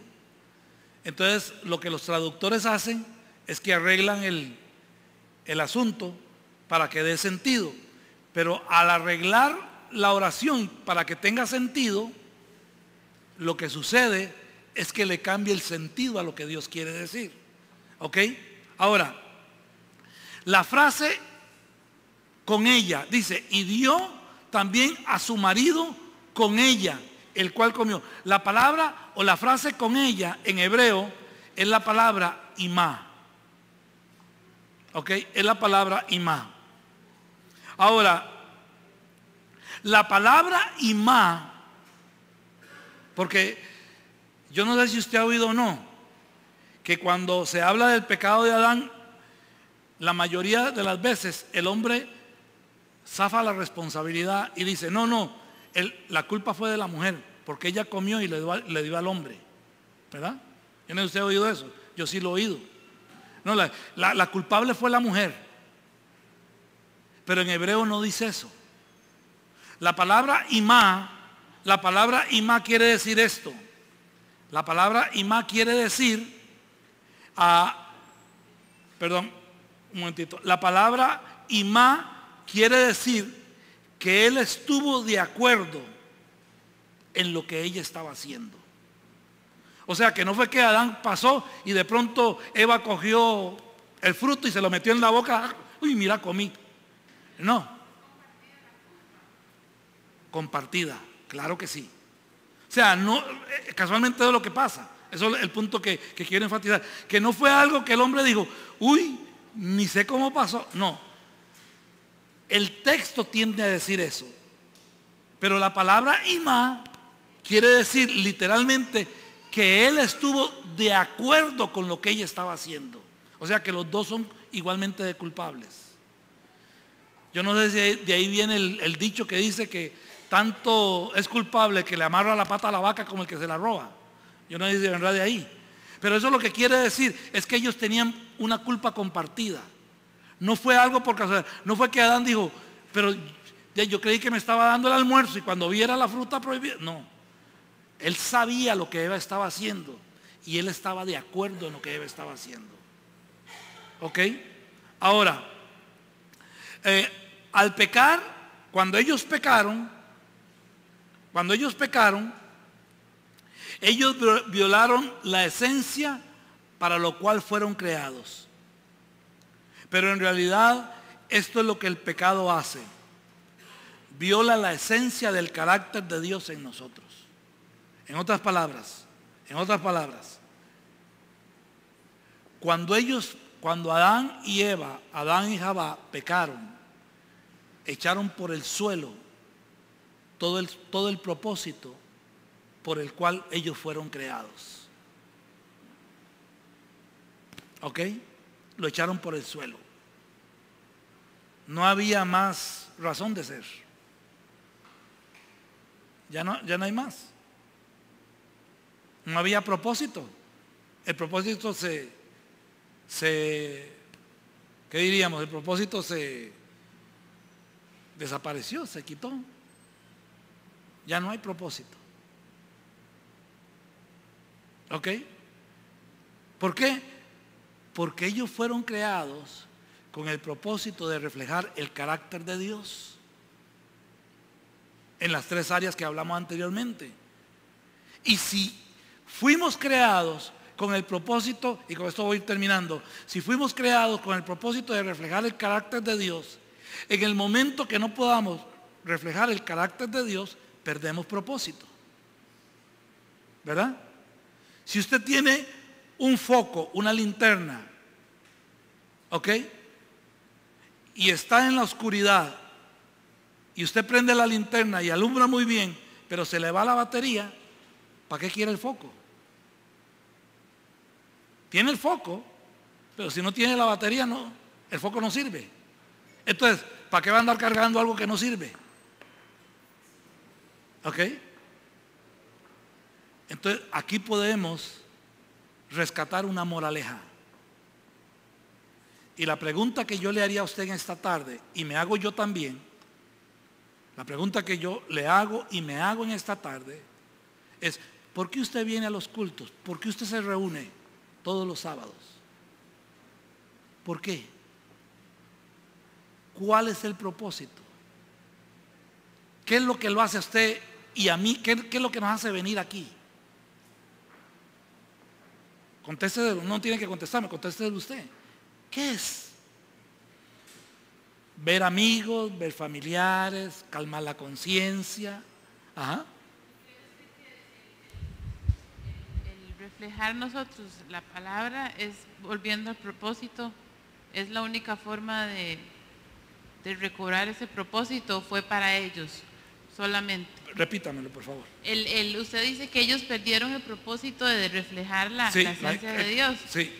S1: Entonces, lo que los traductores hacen es que arreglan el asunto para que dé sentido. Pero al arreglar la oración para que tenga sentido, lo que sucede es que le cambia el sentido a lo que Dios quiere decir. ¿Ok? Ahora, la frase con ella dice, y dio también a su marido con ella, el cual comió. La palabra o la frase con ella en hebreo es la palabra imá. ¿Ok? Es la palabra imá. Ahora, la palabra imá, porque yo no sé si usted ha oído o no, que cuando se habla del pecado de Adán, la mayoría de las veces el hombre zafa la responsabilidad y dice, no, la culpa fue de la mujer, porque ella comió y le dio al hombre. ¿Verdad? Yo no sé si usted ha oído eso, yo sí lo he oído. No, la culpable fue la mujer. Pero en hebreo no dice eso. La palabra imá quiere decir esto. La palabra imá quiere decir, perdón, un momentito. La palabra imá quiere decir que él estuvo de acuerdo en lo que ella estaba haciendo. O sea, que no fue que Adán pasó y de pronto Eva cogió el fruto y se lo metió en la boca. Uy, mira, comí. No. Compartida, claro que sí. O sea, no, casualmente es lo que pasa. Eso es el punto que quiero enfatizar. Que no fue algo que el hombre dijo, uy, ni sé cómo pasó. No. El texto tiende a decir eso. Pero la palabra imá quiere decir literalmente que él estuvo de acuerdo con lo que ella estaba haciendo. O sea que los dos son igualmente de culpables. Yo no sé si de ahí viene el dicho que dice que tanto es culpable que le amarra la pata a la vaca como el que se la roba. Yo no sé si vendrá de ahí. Pero eso lo que quiere decir es que ellos tenían una culpa compartida. No fue algo por casualidad. No fue que Adán dijo, pero yo creí que me estaba dando el almuerzo y cuando viera la fruta prohibida. No. Él sabía lo que Eva estaba haciendo y él estaba de acuerdo en lo que Eva estaba haciendo. ¿Ok? Ahora, al pecar, cuando ellos pecaron, ellos violaron la esencia para lo cual fueron creados. Pero en realidad esto es lo que el pecado hace. Viola la esencia del carácter de Dios en nosotros. En otras palabras, cuando Adán y Eva, Adán y Javá pecaron, echaron por el suelo todo el propósito por el cual ellos fueron creados. ¿Ok? Lo echaron por el suelo. No había más razón de ser. Ya no hay más. No había propósito. El propósito ¿qué diríamos? El propósito se desapareció, se quitó. Ya no hay propósito. ¿Ok? ¿Por qué? Porque ellos fueron creados con el propósito de reflejar el carácter de Dios en las 3 áreas que hablamos anteriormente. Y si fuimos creados con el propósito, y con esto voy terminando, si fuimos creados con el propósito de reflejar el carácter de Dios, en el momento que no podamos reflejar el carácter de Dios, perdemos propósito. ¿Verdad? Si usted tiene un foco, una linterna, ¿ok? Y está en la oscuridad, y usted prende la linterna y alumbra muy bien, pero se le va la batería, ¿para qué quiere el foco? Tiene el foco, pero si no tiene la batería, no, el foco no sirve. Entonces, ¿para qué va a andar cargando algo que no sirve? ¿Ok? Entonces, aquí podemos rescatar una moraleja. Y la pregunta que yo le haría a usted en esta tarde, y me hago yo también, la pregunta que yo le hago y me hago en esta tarde, es: ¿por qué usted viene a los cultos? ¿Por qué usted se reúne todos los sábados? ¿Por qué? ¿Cuál es el propósito? ¿Qué es lo que lo hace a usted y a mí? ¿Qué es lo que nos hace venir aquí? Contésteselo, no tiene que contestarme, contésteselo usted. ¿Qué es? Ver amigos, ver familiares, calmar la conciencia. Ajá.
S3: El reflejar nosotros la palabra es, volviendo al propósito, es la única forma de recobrar ese propósito. Fue para ellos solamente.
S1: Repítamelo, por favor.
S3: Usted dice que ellos perdieron el propósito de reflejar la
S1: Sí,
S3: esencia de Dios.
S1: Sí.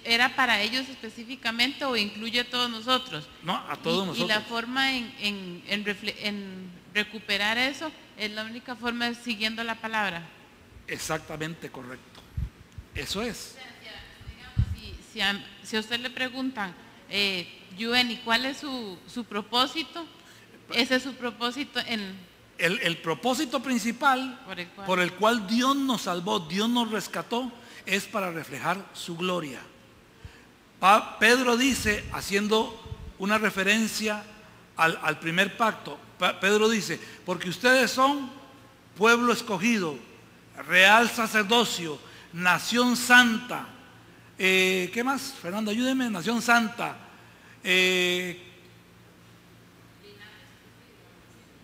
S3: ¿Era para ellos específicamente o incluye a todos nosotros?
S1: No, a todos nosotros.
S3: Y la forma en recuperar eso es la única forma, siguiendo la palabra.
S1: Exactamente correcto. Eso es.
S3: Digamos, si a usted le preguntan, Yuen, ¿y cuál es su propósito? Ese es su propósito
S1: el propósito principal por el cual Dios nos salvó, Dios nos rescató, es para reflejar su gloria. Pedro dice, haciendo una referencia al primer pacto, Pedro dice: porque ustedes son pueblo escogido, real sacerdocio, nación santa. ¿Qué más? Fernando, ayúdeme. Nación santa,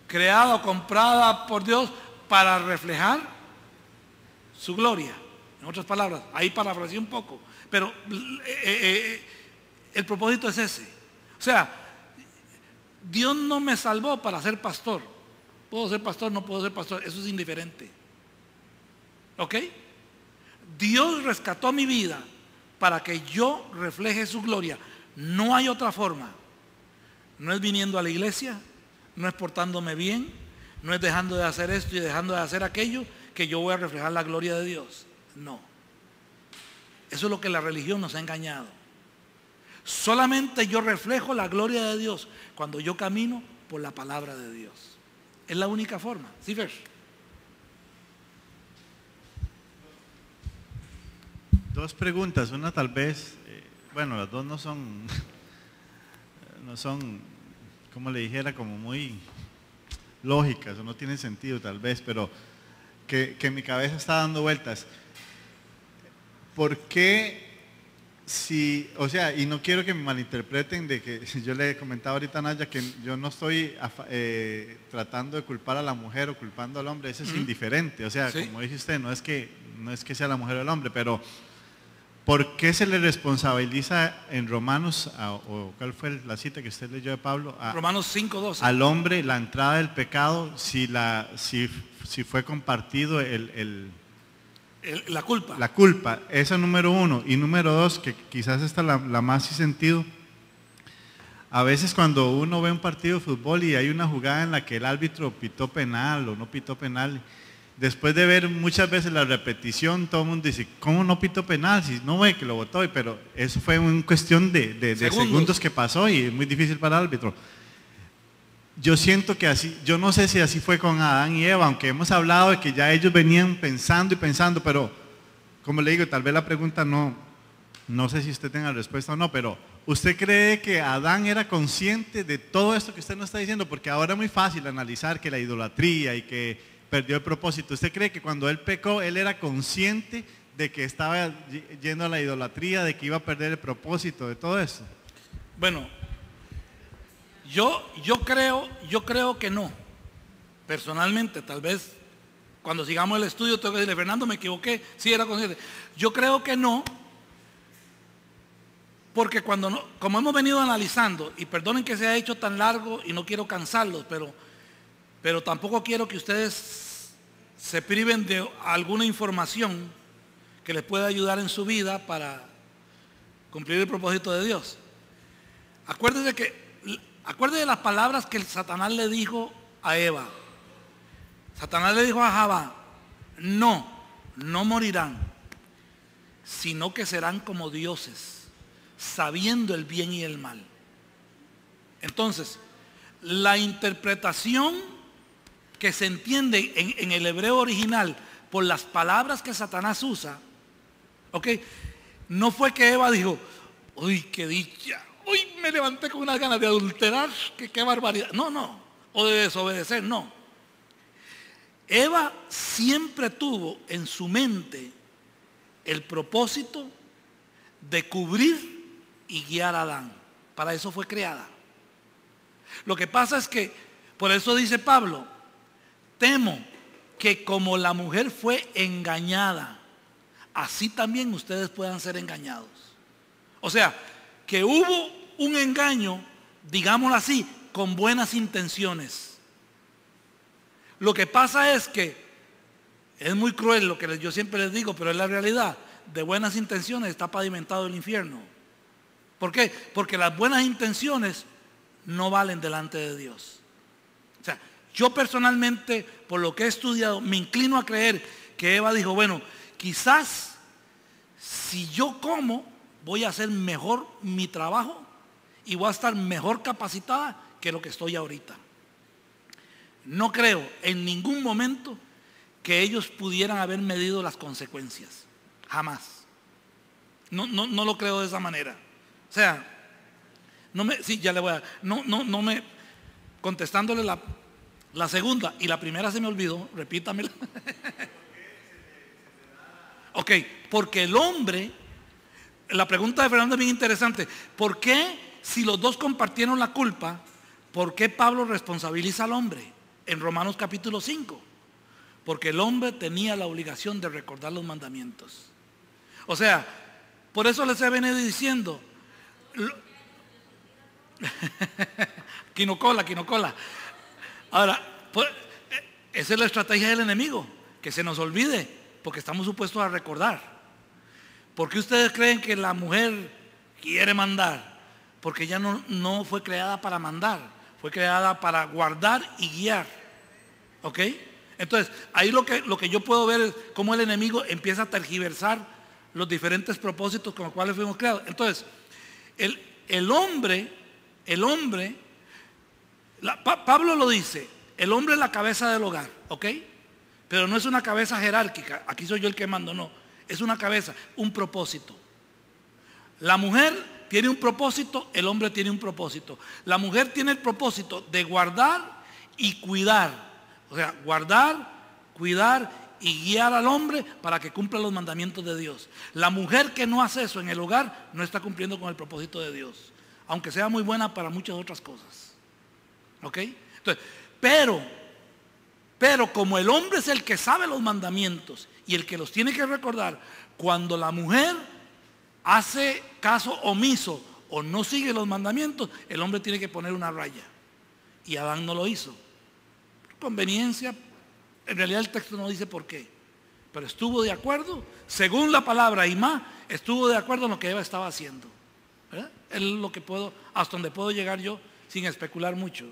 S1: creada o comprada por Dios para reflejar su gloria. En otras palabras, ahí parafraseé un poco, pero el propósito es ese. O sea, Dios no me salvó para ser pastor. Puedo ser pastor, no puedo ser pastor, eso es indiferente. ¿Ok? Dios rescató mi vida para que yo refleje su gloria. No hay otra forma. No es viniendo a la iglesia, no es portándome bien, no es dejando de hacer esto y dejando de hacer aquello, que yo voy a reflejar la gloria de Dios. No. Eso es lo que la religión nos ha engañado. Solamente yo reflejo la gloria de Dios cuando yo camino por la palabra de Dios. Es la única forma. ¿Sí, Fer?
S2: Dos preguntas. Una tal vez, bueno, las dos no son, como le dijera, como muy lógicas, o no tienen sentido tal vez, pero que en mi cabeza está dando vueltas. ¿Por qué o sea, y no quiero que me malinterpreten de que yo le he comentado ahorita a Naya que yo no estoy tratando de culpar a la mujer o culpando al hombre, eso es indiferente, o sea, ¿sí? Como dice usted, no es que sea la mujer o el hombre, pero ¿por qué se le responsabiliza en Romanos, o cuál fue la cita que usted leyó de Pablo?
S1: Romanos 5:12.
S2: Al hombre la entrada del pecado si fue compartido
S1: la culpa.
S2: la culpa. Esa número uno. Y número dos, que quizás esta la más sin sentido. A veces cuando uno ve un partido de fútbol y hay una jugada en la que el árbitro pitó penal o no pitó penal, después de ver muchas veces la repetición, todo el mundo dice, ¿cómo no pitó penal? Si no ve que lo votó, pero eso fue una cuestión de segundos que pasó y es muy difícil para el árbitro. Yo siento que así, yo no sé si así fue con Adán y Eva, aunque hemos hablado de que ya ellos venían pensando y pensando, pero como le digo, tal vez la pregunta no sé si usted tenga respuesta o no, pero ¿usted cree que Adán era consciente de todo esto que usted nos está diciendo? Porque ahora es muy fácil analizar que la idolatría y que perdió el propósito. ¿Usted cree que cuando él pecó, él era consciente de que estaba yendo a la idolatría, de que iba a perder el propósito de todo eso?
S1: Bueno, yo creo que no. Personalmente, tal vez cuando sigamos el estudio tengo que decirle, Fernando, me equivoqué, sí era consciente. Yo creo que no, porque como hemos venido analizando, y perdonen que se ha hecho tan largo y no quiero cansarlos, pero tampoco quiero que ustedes se priven de alguna información que les pueda ayudar en su vida para cumplir el propósito de Dios. Acuérdense de las palabras que Satanás le dijo a Eva. Satanás le dijo a Jabá, no morirán, sino que serán como dioses, sabiendo el bien y el mal. Entonces, la interpretación que se entiende en el hebreo original por las palabras que Satanás usa, ¿ok? No fue que Eva dijo, uy, qué dicha, uy, me levanté con unas ganas de adulterar, qué barbaridad. No, o de desobedecer, no. Eva siempre tuvo en su mente el propósito de cubrir y guiar a Adán. Para eso fue creada. Lo que pasa es que, por eso dice Pablo, temo que como la mujer fue engañada, así también ustedes puedan ser engañados. O sea, que hubo un engaño, digámoslo así, con buenas intenciones. Lo que pasa es que, es muy cruel lo que yo siempre les digo, pero es la realidad, de buenas intenciones está pavimentado el infierno. ¿Por qué? Porque las buenas intenciones no valen delante de Dios. O sea, yo personalmente, por lo que he estudiado, me inclino a creer que Eva dijo, bueno, quizás si yo como, voy a hacer mejor mi trabajo y voy a estar mejor capacitada que lo que estoy ahorita. No creo en ningún momento que ellos pudieran haber medido las consecuencias. Jamás. No lo creo de esa manera. O sea, contestándole la segunda y la primera se me olvidó, repítamela. Ok, porque el hombre, la pregunta de Fernando es bien interesante. ¿Por qué, si los dos compartieron la culpa, por qué Pablo responsabiliza al hombre en Romanos capítulo 5? Porque el hombre tenía la obligación de recordar los mandamientos. O sea, por eso les he venido diciendo, quinocola. Ahora, pues, esa es la estrategia del enemigo, que se nos olvide, porque estamos supuestos a recordar. ¿Por qué ustedes creen que la mujer quiere mandar? Porque ella no fue creada para mandar, fue creada para guardar y guiar. ¿Ok? Entonces, ahí lo que yo puedo ver es cómo el enemigo empieza a tergiversar los diferentes propósitos con los cuales fuimos creados. Entonces, el hombre, Pablo lo dice, el hombre es la cabeza del hogar, ¿ok? Pero no es una cabeza jerárquica, aquí soy yo el que mando, no. Es una cabeza, un propósito. La mujer tiene un propósito, el hombre tiene un propósito. La mujer tiene el propósito de guardar y cuidar. O sea, guardar, cuidar y guiar al hombre para que cumpla los mandamientos de Dios. La mujer que no hace eso en el hogar no está cumpliendo con el propósito de Dios, aunque sea muy buena para muchas otras cosas. ¿Ok? Entonces, pero como el hombre es el que sabe los mandamientos y el que los tiene que recordar, cuando la mujer hace caso omiso o no sigue los mandamientos, el hombre tiene que poner una raya. Y Adán no lo hizo. Conveniencia, en realidad el texto no dice por qué, pero estuvo de acuerdo, según la palabra Imá, estuvo de acuerdo en lo que Eva estaba haciendo. ¿Verdad? Es lo que puedo, hasta donde puedo llegar yo sin especular mucho.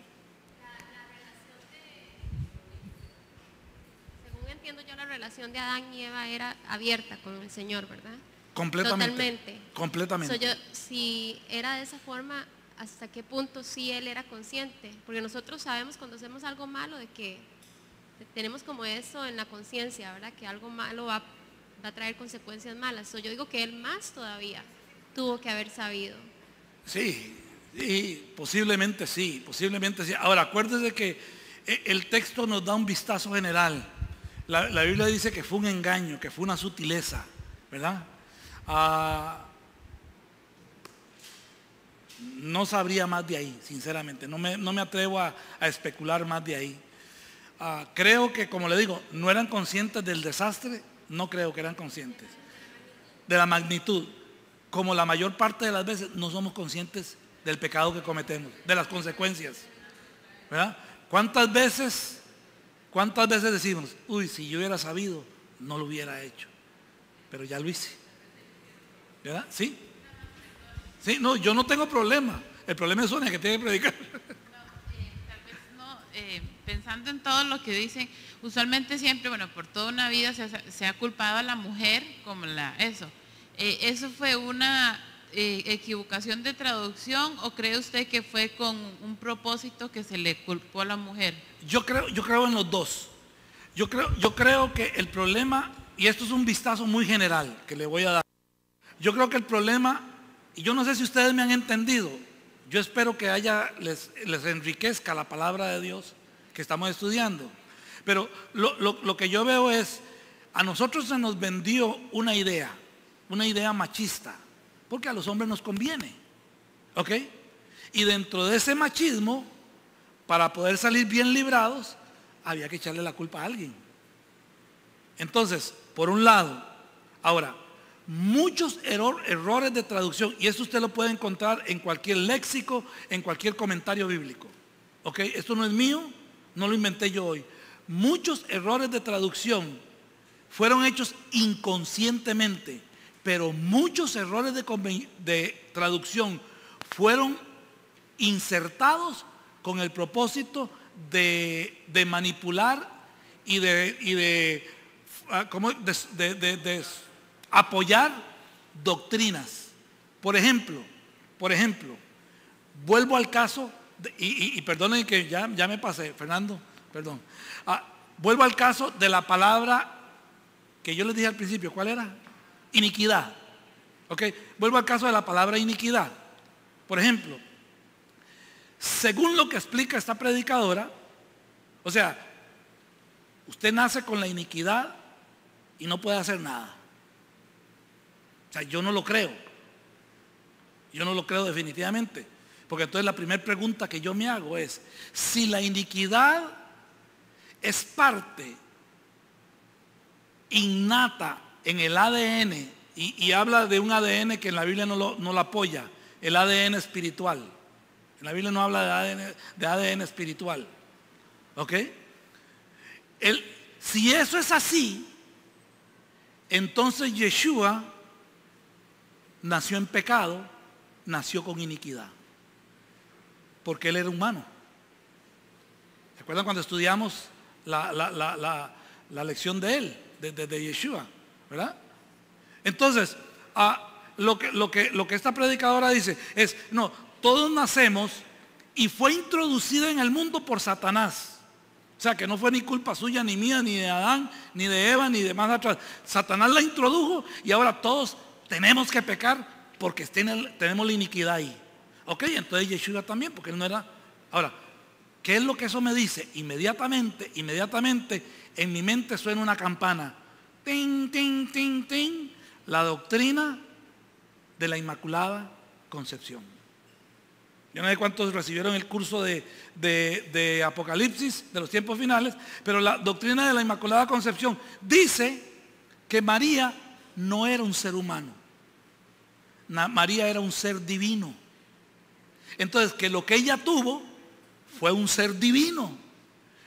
S5: Según entiendo yo, la relación de Adán y Eva era abierta con el Señor, ¿verdad?
S1: Completamente.
S5: Completamente. Si era de esa forma, ¿hasta qué punto sí él era consciente? Porque nosotros sabemos cuando hacemos algo malo de que tenemos como eso en la conciencia, ¿verdad? Que algo malo va a traer consecuencias malas. Yo digo que él más todavía tuvo que haber sabido.
S1: Sí, posiblemente sí. Ahora, acuérdese que el texto nos da un vistazo general. La Biblia dice que fue un engaño, que fue una sutileza, ¿verdad? No sabría más de ahí, sinceramente. No me atrevo a especular más de ahí. Creo que, como le digo, no eran conscientes del desastre. No creo que eran conscientes de la magnitud. Como la mayor parte de las veces no somos conscientes del pecado que cometemos, de las consecuencias, ¿verdad? ¿Cuántas veces decimos, uy, si yo hubiera sabido, no lo hubiera hecho, pero ya lo hice, ¿verdad? ¿Sí? Sí, no, yo no tengo problema. El problema es Sonia, que tiene que predicar.
S3: Tal vez no, pensando en todo lo que dicen, usualmente siempre, bueno, por toda una vida se ha culpado a la mujer como eso. ¿Eso fue una equivocación de traducción o cree usted que fue con un propósito que se le culpó a la mujer?
S1: Yo creo en los dos. Yo creo que el problema, y esto es un vistazo muy general que le voy a dar, yo creo que el problema, y yo no sé si ustedes me han entendido, yo espero que les enriquezca la palabra de Dios que estamos estudiando, pero lo que yo veo es, a nosotros se nos vendió una idea machista, porque a los hombres nos conviene, ¿ok? Y dentro de ese machismo, para poder salir bien librados, había que echarle la culpa a alguien. Entonces, por un lado, ahora, muchos errores de traducción, y esto usted lo puede encontrar en cualquier léxico, en cualquier comentario bíblico, ¿ok? Esto no es mío, no lo inventé yo hoy. Muchos errores de traducción fueron hechos inconscientemente, pero muchos errores de traducción fueron insertados con el propósito de manipular y de apoyar doctrinas. Por ejemplo, vuelvo al caso, y perdonen que ya me pasé, Fernando, perdón. Vuelvo al caso de la palabra que yo les dije al principio, ¿cuál era? Iniquidad. ¿Ok? Vuelvo al caso de la palabra iniquidad. Por ejemplo, según lo que explica esta predicadora, o sea, usted nace con la iniquidad y no puede hacer nada. O sea, yo no lo creo. Yo no lo creo definitivamente. Porque entonces la primera pregunta que yo me hago es, si la iniquidad es parte innata en el ADN, y habla de un ADN que en la Biblia no lo apoya, el ADN espiritual. En la Biblia no habla de ADN espiritual. ¿Ok? Si eso es así, entonces Yeshua nació en pecado, nació con iniquidad. Porque él era humano. ¿Se acuerdan cuando estudiamos la lección de él, de Yeshua? ¿Verdad? Entonces, lo que esta predicadora dice es, no, todos nacemos y fue introducido en el mundo por Satanás. O sea, que no fue ni culpa suya, ni mía, ni de Adán, ni de Eva, ni de más atrás. Satanás la introdujo y ahora todos tenemos que pecar porque tenemos la iniquidad ahí. Ok, entonces Yeshua también, porque él no era. Ahora, ¿qué es lo que eso me dice? Inmediatamente en mi mente suena una campana. Ting, ting, ting, ting. La doctrina de la Inmaculada Concepción. Yo no sé cuántos recibieron el curso de Apocalipsis, de los tiempos finales, pero la doctrina de la Inmaculada Concepción dice que María no era un ser humano. María era un ser divino. Entonces, que lo que ella tuvo fue un ser divino.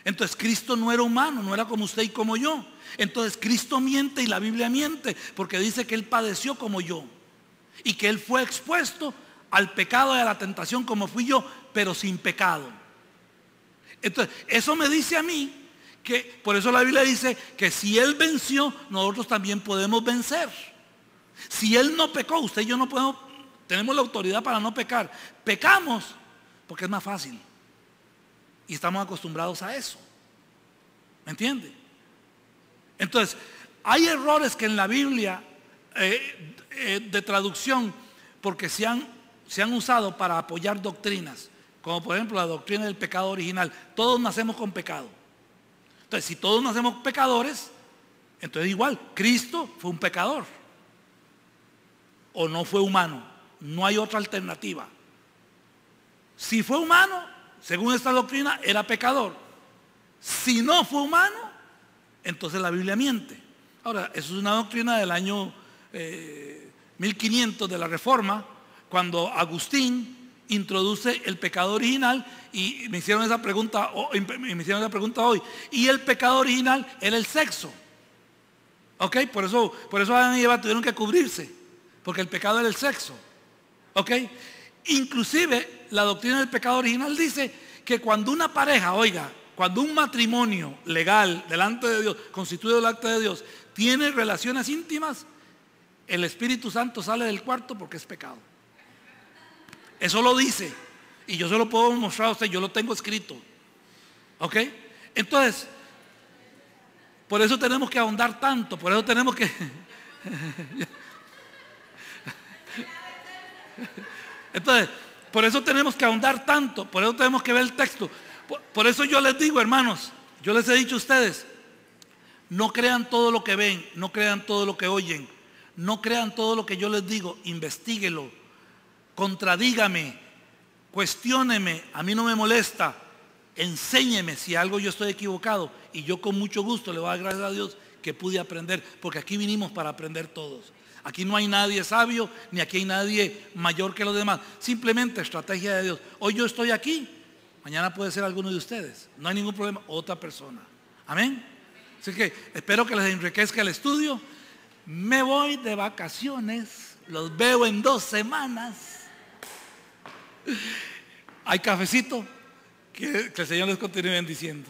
S1: Entonces, Cristo no era humano, no era como usted y como yo. Entonces, Cristo miente y la Biblia miente, porque dice que Él padeció como yo y que Él fue expuesto al pecado y a la tentación como fui yo, pero sin pecado. Entonces, eso me dice a mí que, por eso la Biblia dice que si Él venció, nosotros también podemos vencer. Si Él no pecó, usted y yo no podemos, tenemos la autoridad para no pecar. Pecamos porque es más fácil y estamos acostumbrados a eso. ¿Me entiende? Entonces, hay errores que en la Biblia de traducción, porque se han usado para apoyar doctrinas, como por ejemplo la doctrina del pecado original. Todos nacemos con pecado. Entonces, si todos nacemos pecadores, entonces igual, Cristo fue un pecador o no fue humano. No hay otra alternativa. Si fue humano, según esta doctrina, era pecador. Si no fue humano, entonces la Biblia miente. Ahora, eso es una doctrina del año 1500 de la Reforma, cuando Agustín introduce el pecado original, y me hicieron esa pregunta hoy. Y el pecado original era el sexo. ¿Ok? Por eso Adán y Eva tuvieron que cubrirse, porque el pecado era el sexo. ¿Ok? Inclusive la doctrina del pecado original dice que cuando una pareja, cuando un matrimonio legal delante de Dios, constituido delante de Dios, tiene relaciones íntimas, el Espíritu Santo sale del cuarto porque es pecado. Eso lo dice. Y yo se lo puedo mostrar a usted, yo lo tengo escrito. ¿Ok? Entonces, por eso tenemos que ahondar tanto, por eso tenemos que... Entonces, por eso tenemos que ahondar tanto, por eso tenemos que ver el texto. Por eso yo les digo, hermanos, yo les he dicho a ustedes, no crean todo lo que ven, no crean todo lo que oyen, no crean todo lo que yo les digo, investíguelo, contradígame, cuestióneme, a mí no me molesta, enséñeme si algo yo estoy equivocado y yo con mucho gusto le voy a dar gracias a Dios que pude aprender, porque aquí vinimos para aprender todos. Aquí no hay nadie sabio, ni aquí hay nadie mayor que los demás. Simplemente estrategia de Dios. Hoy yo estoy aquí, mañana puede ser alguno de ustedes. No hay ningún problema, otra persona. Amén. Así que espero que les enriquezca el estudio. Me voy de vacaciones, los veo en 2 semanas. Hay cafecito, que el Señor les continúe bendiciendo.